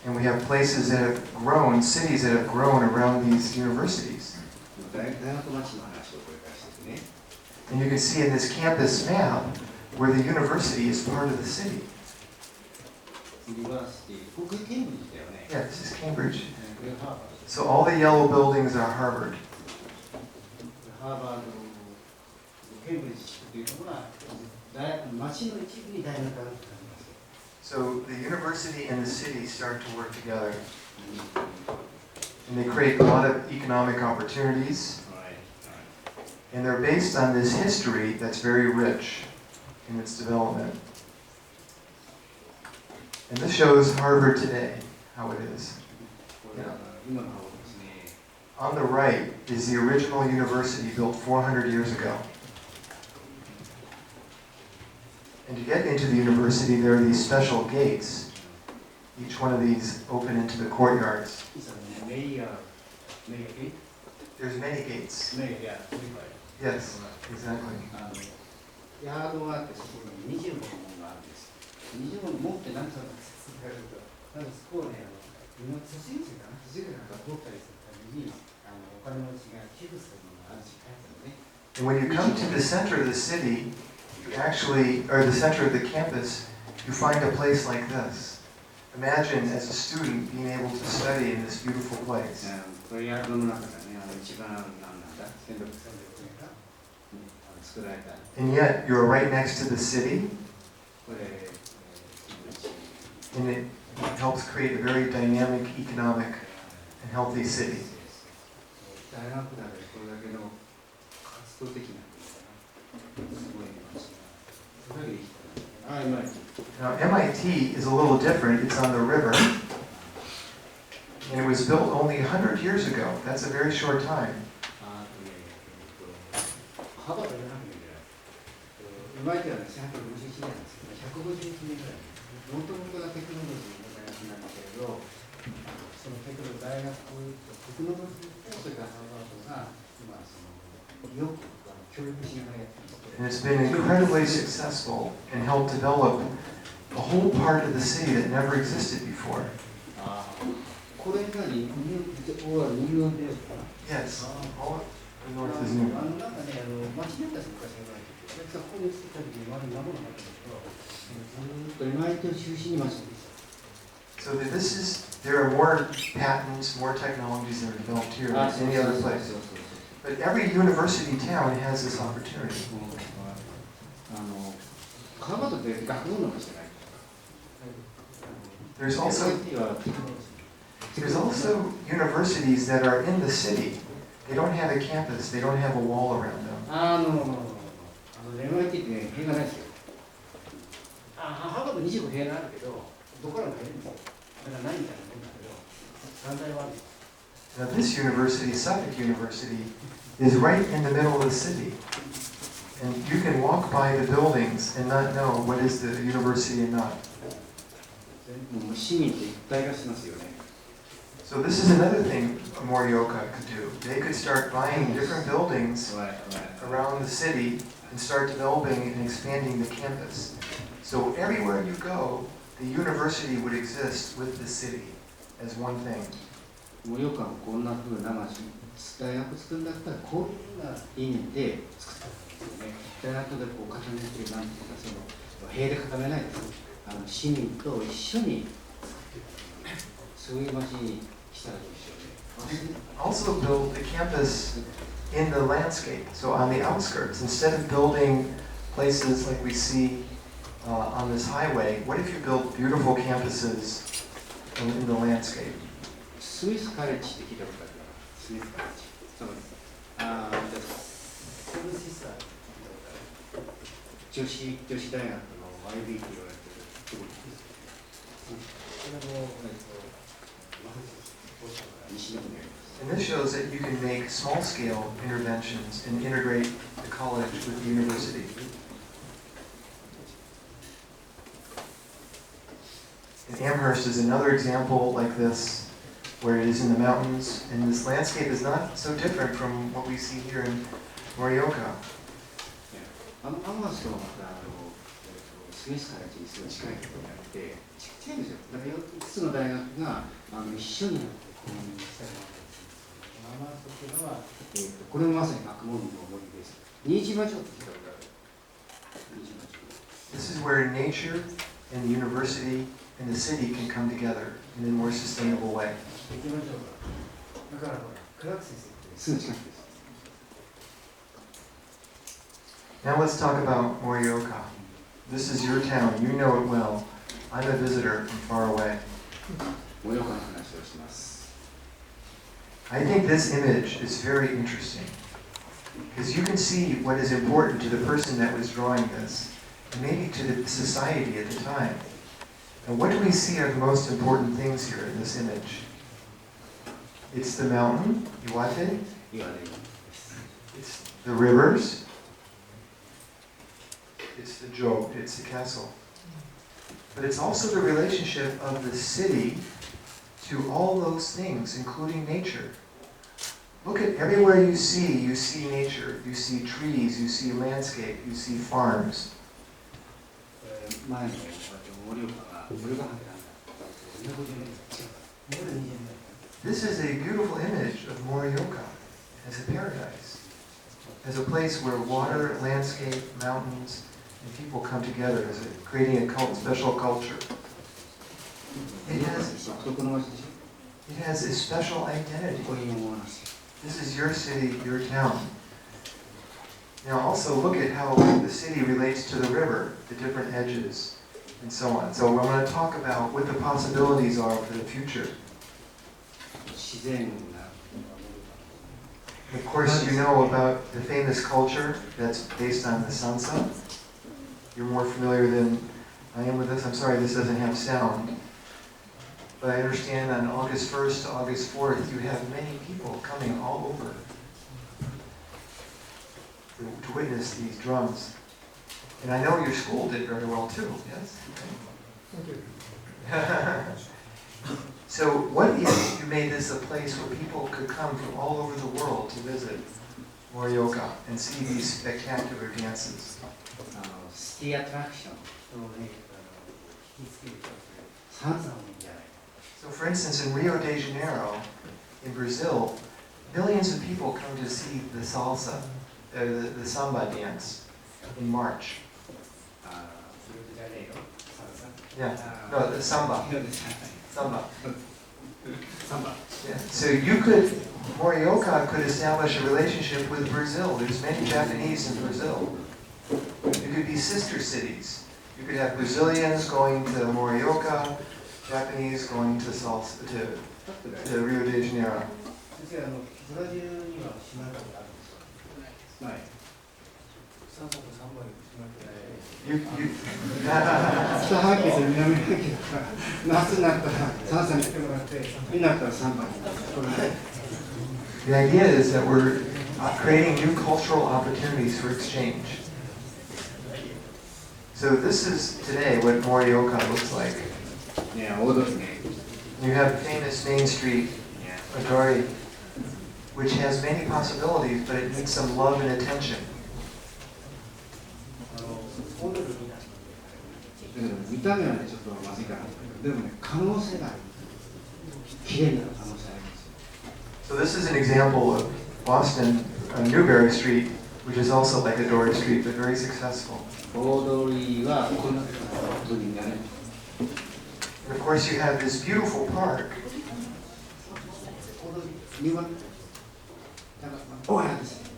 and we have places that have grown, cities that have grown around these universities. And you can see in this campus map where the university is part of the city. Yeah, this is Cambridge. So all the yellow buildings are Harvard. ケンブリッジ地区というのは町の一部に大学があると感じます。 So the university and the city start to work together. And they create a lot of economic opportunities. And they're based on this history that's very rich in its development. And this shows Harvard today, how it is. On the right is the original university built 400 years ago. And to get into the university, there are these special gates. Each one of these open into the courtyards. There's many gates. Yes, exactly. ヤードがあってそこに25の門があるんです。25の門って何か説明すると、なんかそこをね、卒業生かな、授業が通ったりするために、お金持ちが寄付するものがあるし、書いてあるね。And when you come to the center of the city, you actually, or the center of the campus, you find a place like this. Imagine as a student being able to study in this beautiful place. これヤードの中だね、一番なんだ、戦力作られた。 And yet, you're right next to the city, これ、and it helps create a very dynamic, economic, and healthy city. 大学だけこれだけの活動的なすごい話がすごいいい人だね。Now, MIT is a little different. It's on the river, and it was built only 100 years ago. That's a very short time. ハーバードじゃなくて、MIT はね、1851年なんですけど、151年ぐらい。もともとがテクノロジーの大学なんだけれど、そのテクノロジー大学テクノロジーとそれからハーバードが今よく協力しながらやってるんですけど。 And it's been incredibly successful and helped develop a whole part of the city that never existed before. これがニューヨークですか？ Yes, all the north is new. なんかね、街なんか昔はないけど、ここに作った時にまだ何もなかったんだけど、ずっとMITを中心に街でした。 So there are more patents, more technologies that are developed here than any other place. But every university town has this opportunity. ハーバードって学問の話じゃない。 There's also universities that are in the city. They don't have a campus. They don't have a wall around them. MIT ってね、塀がないですよ。ハーバード25塀があるけど、どこからも入るんですよ。だからないみたいなもんだけど、3台はあるんです。 Now this university, Suffolk University, is right in the middle of the city. And you can walk by the buildings and not know what is the university and not. もう市民って一体化しますよね。 So this is another thing Morioka could do. They could start buying different buildings around the city and start developing and expanding the campus. So everywhere you go, the university would exist with the city as one thing. 盛岡もこんな風な街、大学作るんだったらこういうような理念で作ったんですよね。大学でこう固めてなんていうかその塀で固めないです。市民と一緒にそういう街にしたらどうでしょうね。 Also build the campus in the landscape, so on the outskirts. Instead of building places like we see on this highway, what if you build beautiful campuses in the landscape? スミスカレッジって聞いたことあるかな。スミスカレッジ。そうです。セブンシスター女子大学の IB って言われてるところです。これも西の方にあります。 And this shows that you can make small-scale interventions and integrate the college with the university. And Amherst is another example like this, where it is in the mountains, and this landscape is not so different from what we see here in Morioka. アマスとまたスミスカレッジにすごい近いところにあって、ちっちゃいんですよ。だから4つの大学が一緒になってこうしたりなんですけど、アマスというのは、これもまさに学問の森です。新島町って聞いたことある？新島町。This is where nature and the university and the city can come together in a more sustainable way. 行きましょうか。だからほら、クラーク先生ってすぐ近くです。Now let's talk about Morioka. This is your town. You know it well. I'm a visitor from far away. 盛岡の話をします。 I think this image is very interesting because you can see what is important to the person that was drawing this and maybe to the society at the time. And what do we see are the most important things here in this image? It's the mountain, Iwate. 岩手です。 It's the rivers. It's the joke, it's the castle. But it's also the relationship of the city to all those things, including nature. Look at everywhere you see nature. You see trees, you see landscape, you see farms. 前の盛岡が盛岡藩でなんだ。250年違う。もう20年。 This is a beautiful image of Morioka as a paradise, as a place where water, landscape, mountains, and people come together, as creating a special culture. It has a special identity. This is your city, your town. Now also look at how the city relates to the river, the different edges, and so on. So I'm going to talk about what the possibilities are for the future. Of course, you know about the famous culture that's based on the sansa. You're more familiar than I am with this. I'm sorry this doesn't have sound. But I understand on August 1st to August 4th, you have many people coming all over to witness these drums. And I know your school did very well too, yes? So what if you made this a place where people could come from all over the world to visit Morioka and see these spectacular dances? シティアトラクションをね、引きつけるとサンサもいいんじゃないか。 So for instance, in Rio de Janeiro, in Brazil, millions of people come to see the salsa, the samba dance in March. Yeah, no, the samba. Samba. Yeah. So Morioka could establish a relationship with Brazil. There's many Japanese in Brazil. It could be sister cities. You could have Brazilians going to Morioka, Japanese going to Rio de Janeiro. 先生、ブラジルには島があるんですか？はい。サンサとサンバに島ってない。北半球と南半球だから夏になったらサンサに来てもらって冬になったらサンバに来られる。 The idea is that we're creating new cultural opportunities for exchange. So this is today what Morioka looks like. Yeah, all those names. You have famous Main Street, Adori, which has many possibilities, but it needs some love and attention. 見た目はね、ちょっとまずいかな。でもね、可能性がある。綺麗になる可能性があります。 So this is an example of Boston, Newberry Street, which is also like Adori Street, but very successful. 大通りはこんなことになる。 And of course, you have this beautiful park. 庭だからおやですね。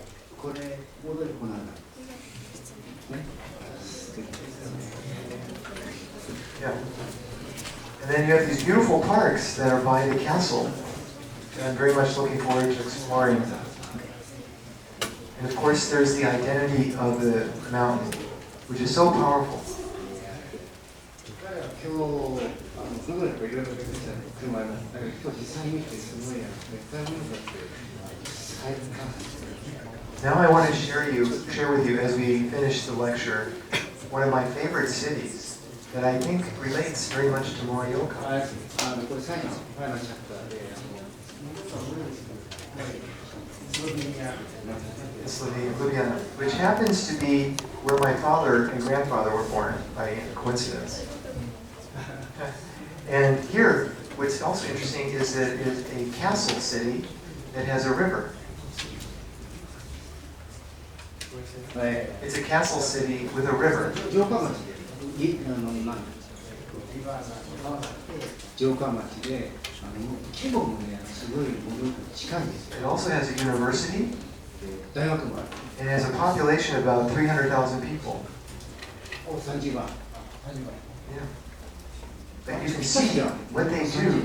これ大通りこうなんだ。ね。 Yeah. And then you have these beautiful parks that are by the castle. And I'm very much looking forward to exploring them. And of course, there's the identity of the mountain, which is so powerful. 彼は今日すごいいろいろ出てきた車にだから今日実際見てすごい絶対無理だって最高。 Now I want to share with you as we finish the lecture one of my favorite cities that I think relates very much to Morioka. これ最後のファイナルチャプターでLjubljana, which happens to be where my father and grandfather were born by coincidence. And here, what's also interesting is that it is a castle city that has a river. It's a castle city with a river. 城下町で城下町で規模もねすごい近いんですよ。 It also has a university. 大学もある。 and has a population of about 300,000 people. お、30万。 Yeah. But you can see what they do.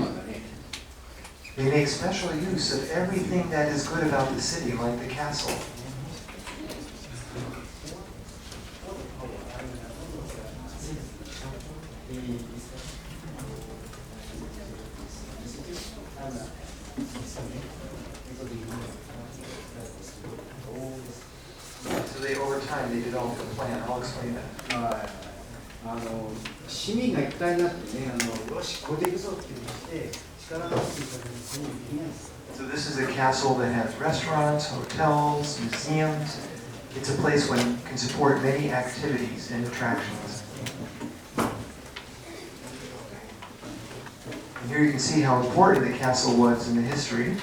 They make special use of everything that is good about the city, like the castle. So they, over time, they developed a plan. I'll explain that. はい。市民が一体になってね、よし、これでいくぞっていうのをして、力を合わせていただくとできないんですよ。So this is a castle that has restaurants, hotels, museums. It's a place where it can support many activities and attractions. And here you can see how important the castle was in the history.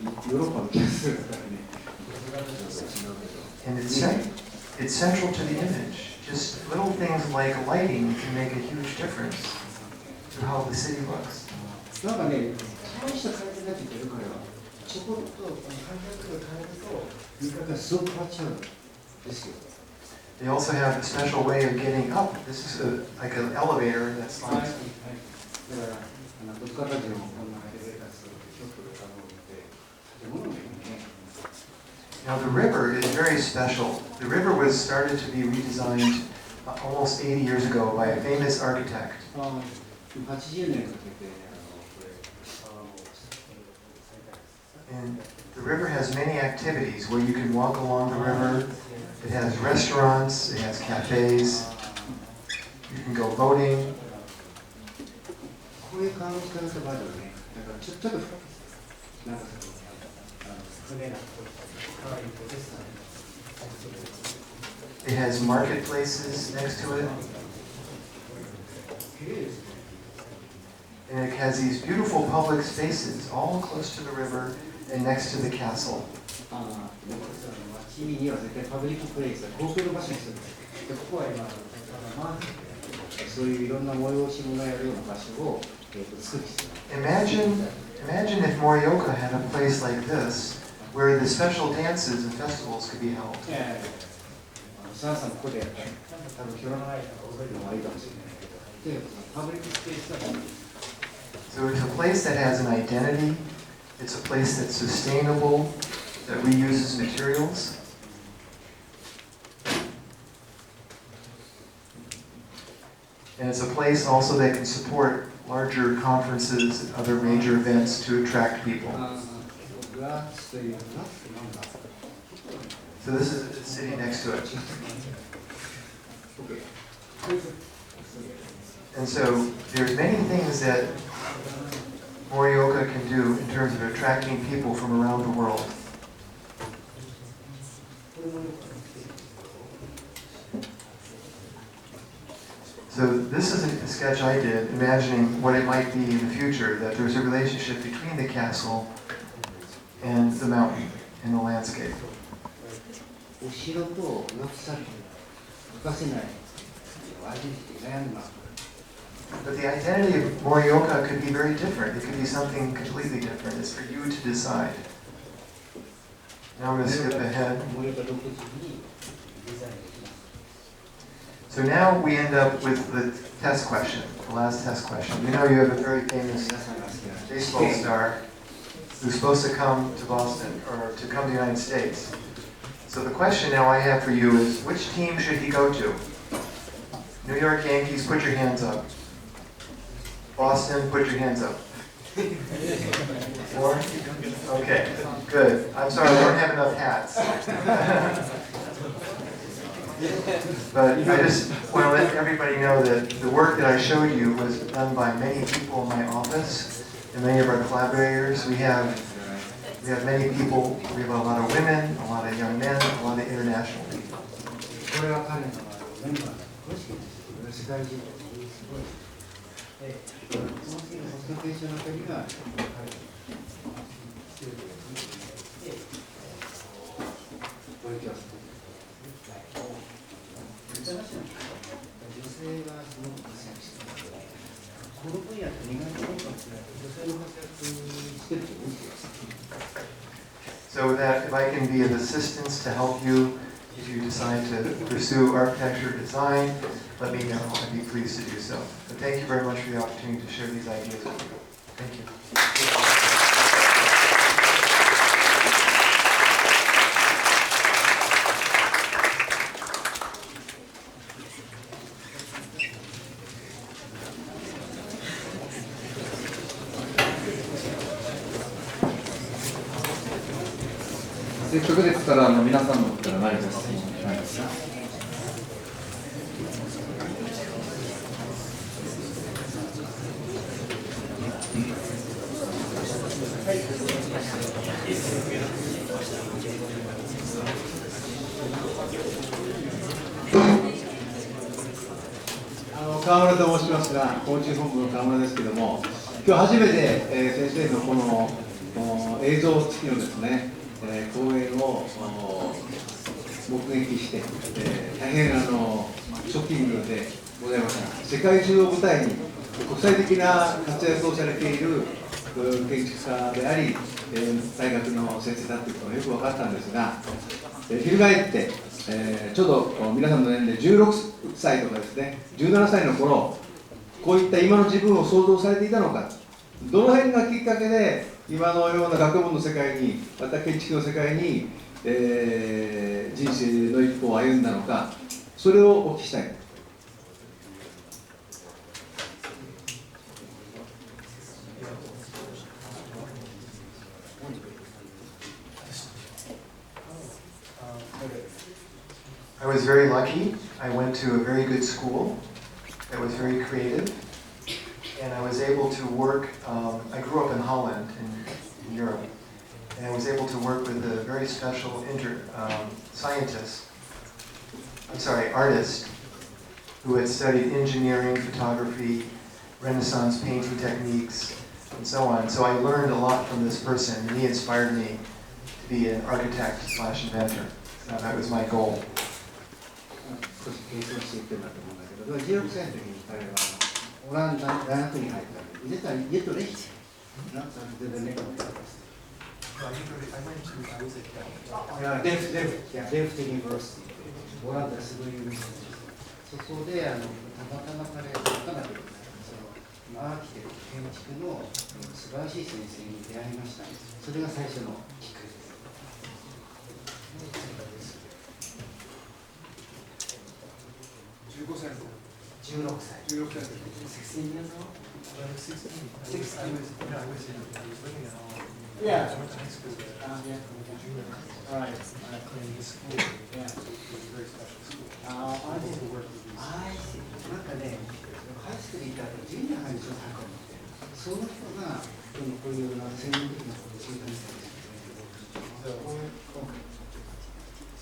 ヨーロッパのキャスルだからね。And it's central to the image. Just little things like lighting can make a huge difference to how the city looks. なんかね、大した改善になっているから、ちょこっと観客が変えると、見方がすごく変わっちゃうんですよ。They also have a special way of getting up. This is like an elevator that slides. だから、どっかたちのこんなエレベーターすると、よく建物がいいね。Now the river is very special. The river was started to be redesigned almost 80 years ago by a famous architect. 80年かけて、And the river has many activities where you can walk along the river. It has restaurants, it has cafes. You can go boating. こういう感じからした場合はね、だからちょっとなんか船が可愛いポテスタ It has marketplaces next to it. And it has these beautiful public spaces all close to the river and next to the castle. 街には絶対パブリックプレイス、公共の場所にするんです。で、ここは今、そういういろんな催し物をやるような場所を作る必要がある。Imagine if Morioka had a place like this where the special dances and festivals could be held. サンさんここでやったら、多分広がらないから覚えるのがいいかもしれないけど、で、パブリックスペースだから。So it's a place that has an identity. It's a place that's sustainable, that reuses materials. And it's a place also that can support larger conferences and other major events to attract people. So this is the city next to it. And so there's many things that Morioka can do in terms of attracting people from around the world. So this is a sketch I did, imagining what it might be in the future, that there's a relationship between the castle and the mountain and the landscape. But the identity of Morioka could be very different. It could be something completely different. It's for you to decide. Now I'm going to skip ahead. So now we end up with the test question, the last test question. You know you have a very famous baseball star who's supposed to come to Boston, or to come to the United States. So the question now I have for you is, which team should he go to? New York Yankees, put your hands up. Boston, put your hands up. 4? Okay, good. I'm sorry, I don't have enough hats. But I just want to let everybody know that the work that I showed you was done by many people in my office and many of our collaborators. We have many people. We have a lot of women, a lot of young men, a lot of international people. これは彼のメンバーの公式です。世界中ですごい。その次のホストページの中には彼のステージがついていて、これ今日女性がすごく活躍しているので、この分野って苦手なのかもしれないけど、女性の活躍してると思うんですよ。so that if I can be of assistance to help you if you decide to pursue architecture design, let me know. I'd be pleased to do so. But thank you very much for the opportunity to share these ideas with you. Thank you. せっかくですから皆さんの方から何か質問ないですか。川村と申しますが、高知本部の川村ですけれども、今日初めて、先生のこの映像付きのですね、講演を目撃して、大変ショッキングでございました。世界中を舞台に国際的な活躍をされている建築家であり、大学の先生だということがよく分かったんですが、翻って、ちょうど皆さんの年齢16歳とかですね、17歳の頃、こういった今の自分を想像されていたのか、どの辺がきっかけで今のような学問の世界に、また建築の世界に、人生の一歩を歩んだのか、それをお聞きしたい。I was very lucky. I went to a very good school that was very creative, and I was able to work. I grew up in Holland, in Europe, and I was able to work with a very special artist, who had studied engineering, photography, Renaissance painting techniques, and so on. So I learned a lot from this person, and he inspired me to be an architect/inventor. That was my goal. 少し経験していってるんだと思うんだけど、16歳の時に彼はオランダの大学に入ったんで、実は家とレヒチなんか全然猫のやつです。デフティニバーシティ、オランダすごい有名です。そこでたまたま彼が分からなくて、アーキテクト建築の素晴らしい先生に出会いました。それが最初のきっかけです。15歳の16歳。16歳の時。16 years old? 16. Yeah. I went to high school there. Yeah. All right. Cleaning his school. Yeah. It was a very special school. I I did the work with these. なんかね、ハイスクールにいたらジュニアハイスクールに入ったので、その人がこういう専門的なことを教えたみたいです。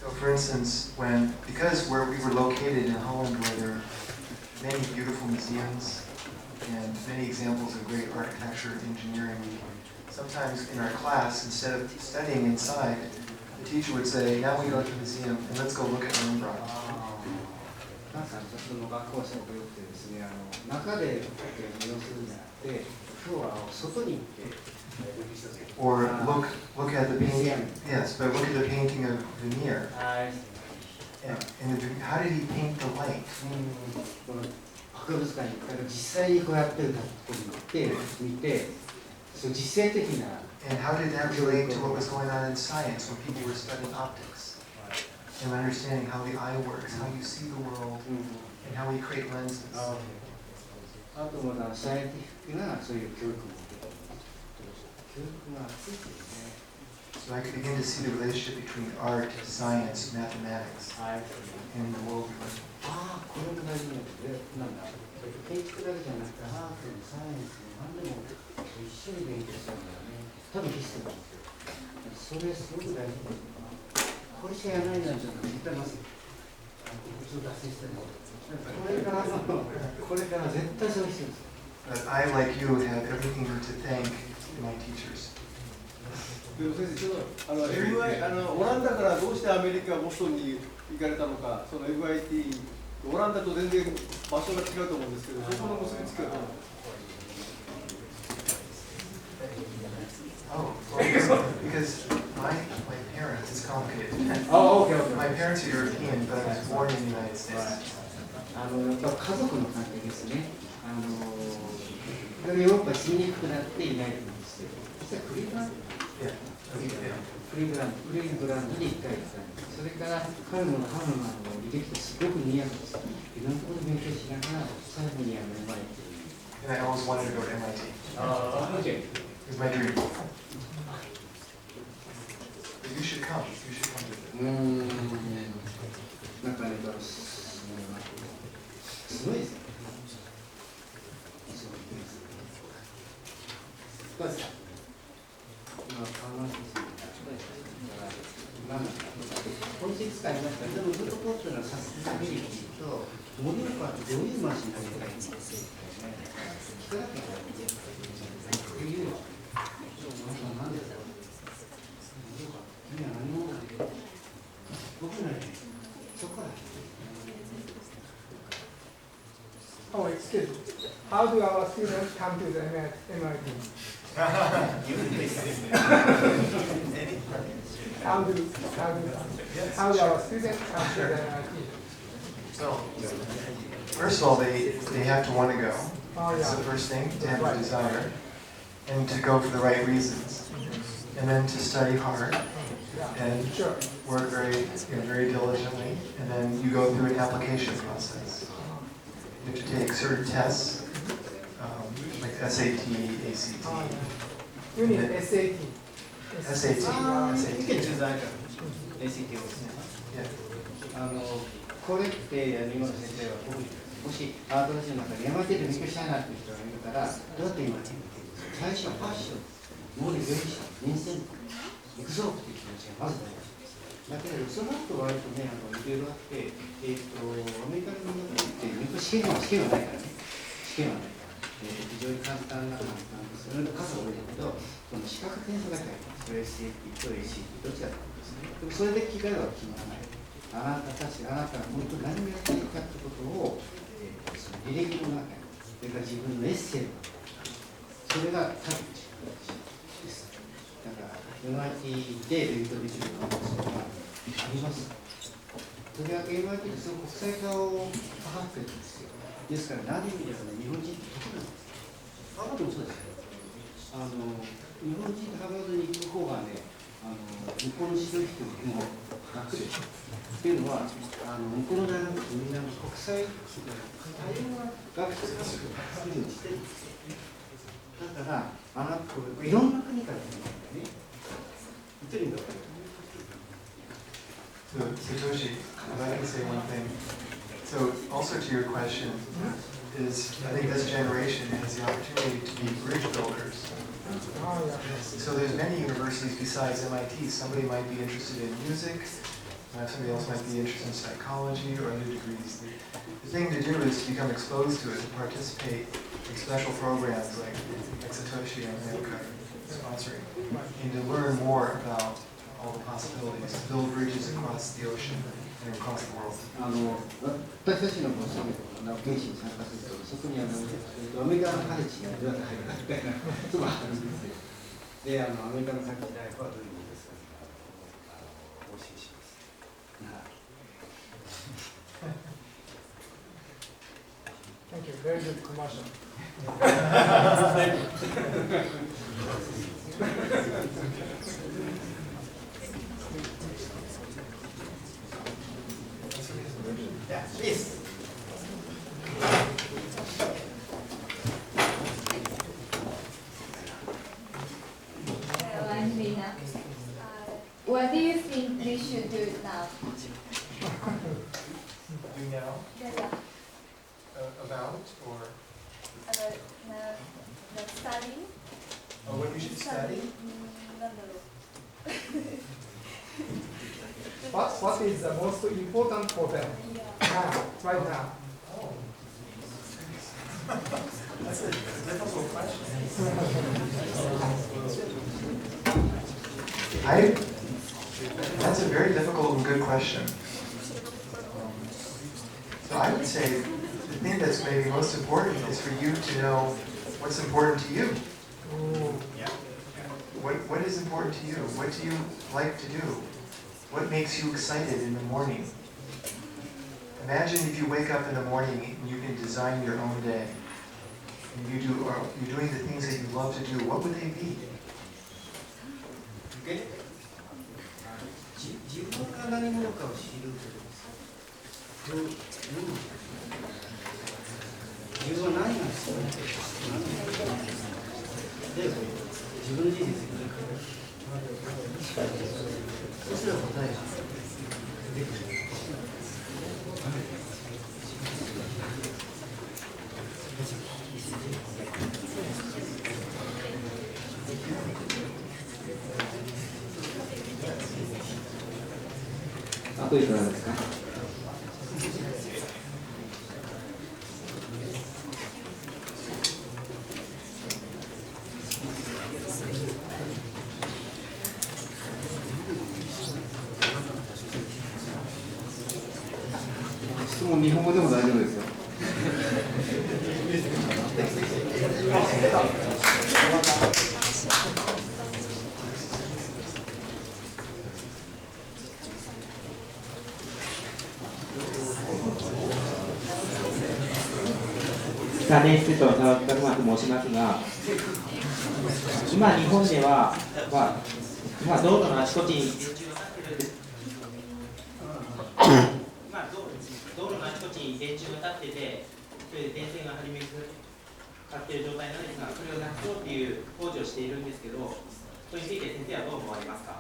So for instance, because where we were located in Holland, where there are many beautiful museums and many examples of great architecture and engineering, sometimes in our class, instead of studying inside, the teacher would say, now we go to the museum and let's go look at Rembrandt. なんかその学校はすごく良くてですね、中で利用するんじゃなくて、今日は外に行って、Or look at the painting. Yes, but look at the painting of Vermeer. And how did he paint the light? この博物館に実際にこうやってるところに行って見て、そう実践的な。And how did that relate to what was going on in science when people were studying optics and understanding how the eye works, how you see the world, and how we create lenses? あとまだサイエンティフィックなそういう教育も受けて、教育がついてるね。So I could begin to see the relationship between art, science, mathematics, and the world we live in. ああ、これも大事なんだ。建築だけじゃなくて、アートもサイエンスも何でも一緒に勉強したんだよね。多分ヒストリーですよ。それすごく大事だよ。これしかやらないなんて絶対まず、普通脱線してる。これから絶対そうしてるんですよ。But I, like you, have everything to thank my teachers. でも先生、ちょっとMI、オランダからどうしてアメリカ、ボストンに行かれたのか、その MIT、オランダと全然場所が違うと思うんですけど、そこの結びつきはどうなんですか？ Oh, well, because my complicated. Oh, okay, okay. My parents are European, but I was born in the United States. やっぱ家族の関係ですね。ヨーロッパに住みにくくなっていないと思うんですけど、実はクリーブランド、クリーブランドに1回行ったんです。それから彼の母の履歴ってすごく賑やかです。いろんなところで勉強しながら、最後にMIT。And I always wanted to go to MIT. Okay. It was my dream. But you should come. You should come visit. なんかね、すごいですね。どうですか？本日使いましたけど、フードコートのサステナビリティと、盛岡ってどういうマシンになりたいんですか？聞かなきゃいけない。っていうのは、何ですか？君は何者だ？僕なりそこから。Oh, excuse me. How do our students come to the MIT? How do our students come to the MIT? So, first of all, they have to want to go. Oh, That's yeah. the first thing, to have a desire, and to go for the right reasons. And then to study hard and Sure. work very diligently. And then you go through an application process. You have to take certain tests, like SAT, ACT. You need SAT. SAT. You can choose either. ACT をですね。Yeah. これって今の先生はもしアート人の中でMITで勉強したいなっていう人がいるから、どうやって今最初はファッション、もうね、勉強した、人生行くぞっていう気持ちがまず大事です。だけど、その後割とね、いろいろあって、アメリカの大学って試験はないからね。試験はないから。非常に簡単な感じなんです。それの数が多いんだけど、この資格点数だけあります。SAT と ACT どっちだったんですね。でもそれで機会は決まらない。あなたが本当に何をやっているかということを、その履歴の中に、それから自分のエッセイの中に、それが多分です。だから、MIT で勉強できる可能性があります。とりわけ MIT ってその国際化を図ってるんですよ。ですから、何意味でもね、日本人って得なんです。ハーバードもそうですよ。日本人ってハーバードに行く方がね、日本の白い人よりも楽です。っていうのは、向こうの大学ってみんな国際、多様な学生が作るようにしてるんですよ。だから、いろんな国から来るんだよね。言ってるんだよ。So, Satoshi, if I can say one thing. So, also to your question, is I think this generation has the opportunity to be bridge builders. Oh, yeah. So there's many universities besides MIT. Somebody might be interested in music. Somebody else might be interested in psychology or other degrees. The thing to do is to become exposed to it, to participate in special programs like Satoshi and Morioka sponsoring, and to learn more about all the possibilities, to build bridges across the ocean and across the world. 私たちの現地に参加すると、そこにアメリカのカレッジにどうやって入るかみたいなことがあるんですよ。で、アメリカのカレッジ大学はどういうものですかお教えします。Thank you. Very good commercial. Yeah, please. Hello, I'm Lina. What do you think we should do now? Do now Yeah, about or studying? what you should study? なんだろう。What is the most important for them now, right now? That's a difficult question. That's a very difficult and good question. So I would say the thing that's maybe most important is for you to know what's important to you. What is important to you? What do you like to do? What makes you excited in the morning? Imagine if you wake up in the morning and you can design your own day. And you're doing the things that you love to do. What would they be? 自分が何者かを知ることです。自分は何が必要なのか。で、自分の人生そうすれば答えが出てくる。あといくらですか。質問日本語でも大丈夫ですよ。関連室長の沢木拓馬と申しますが、今、日本では、道路のあちこちに電柱が立ってて、それで電線が張り巡かっている状態なんですが、それをなくそうという工事をしているんですけど、それについて先生はどう思われますか。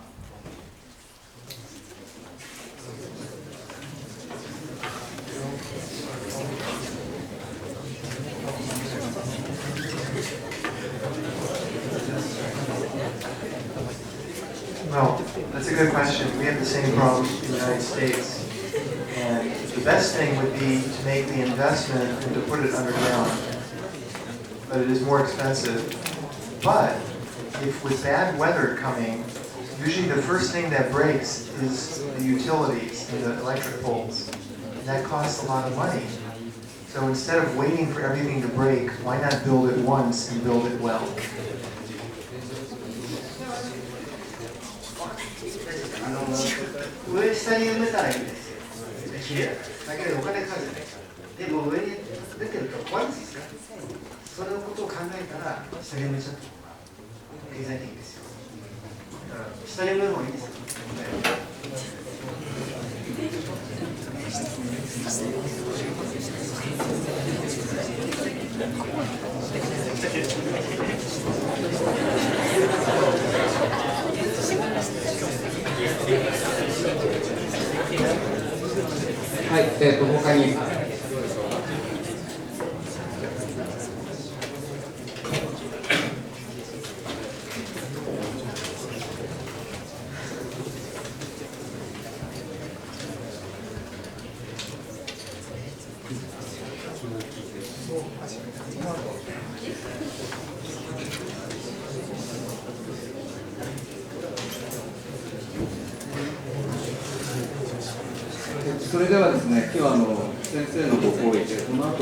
Well, that's a good question. We have the same problem in the United States. And the best thing would be to make the investment and to put it underground. But it is more expensive. But if with bad weather coming, usually the first thing that breaks is the utilities and the electric poles. And that costs a lot of money. So instead of waiting for everything to break, why not build it once and build it well? 上下に埋めたらいいんですよ。綺麗だけどお金かかるじゃないですか。でも上に出てると怖いんですよ。そのことを考えたら下に埋めちゃった方が経済的ですよ。だから下に埋めるのもいいですよ。はい、他に。それではですね、今日は先生のご講義で、この後、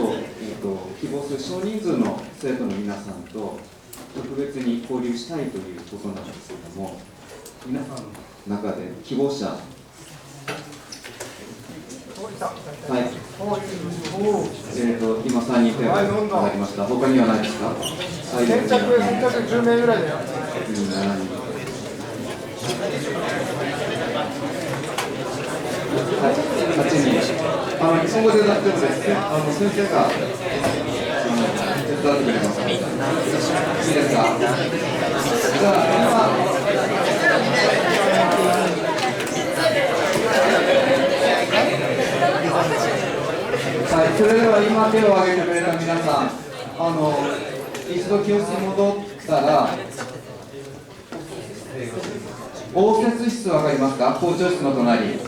希望する少人数の生徒の皆さんと特別に交流したいということなんですけれども、皆さんの中で希望者、はい、今3人手が挙がりました。他にはないですか？先着10名ぐらいだよ。はい、8人。日本語で大丈夫です。先生が手伝ってくれます。いいですか？じゃあ、はい、それでは今手を挙げてくれた皆さん、一度教室に戻ったら、応接室わかりますか？校長室の隣。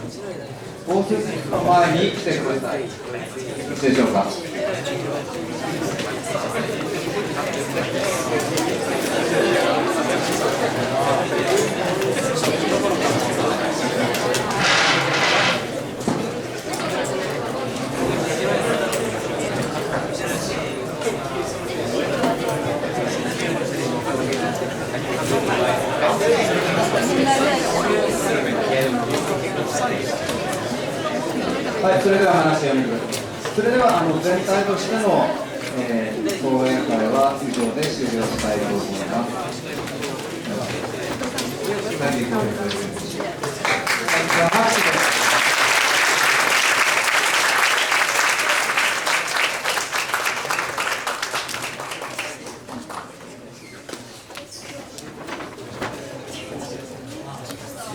応接室の前に来てください。いいでしょうか。はい、それでは話を読みください。それでは全体としての、講演会は以上で終了したいと思います。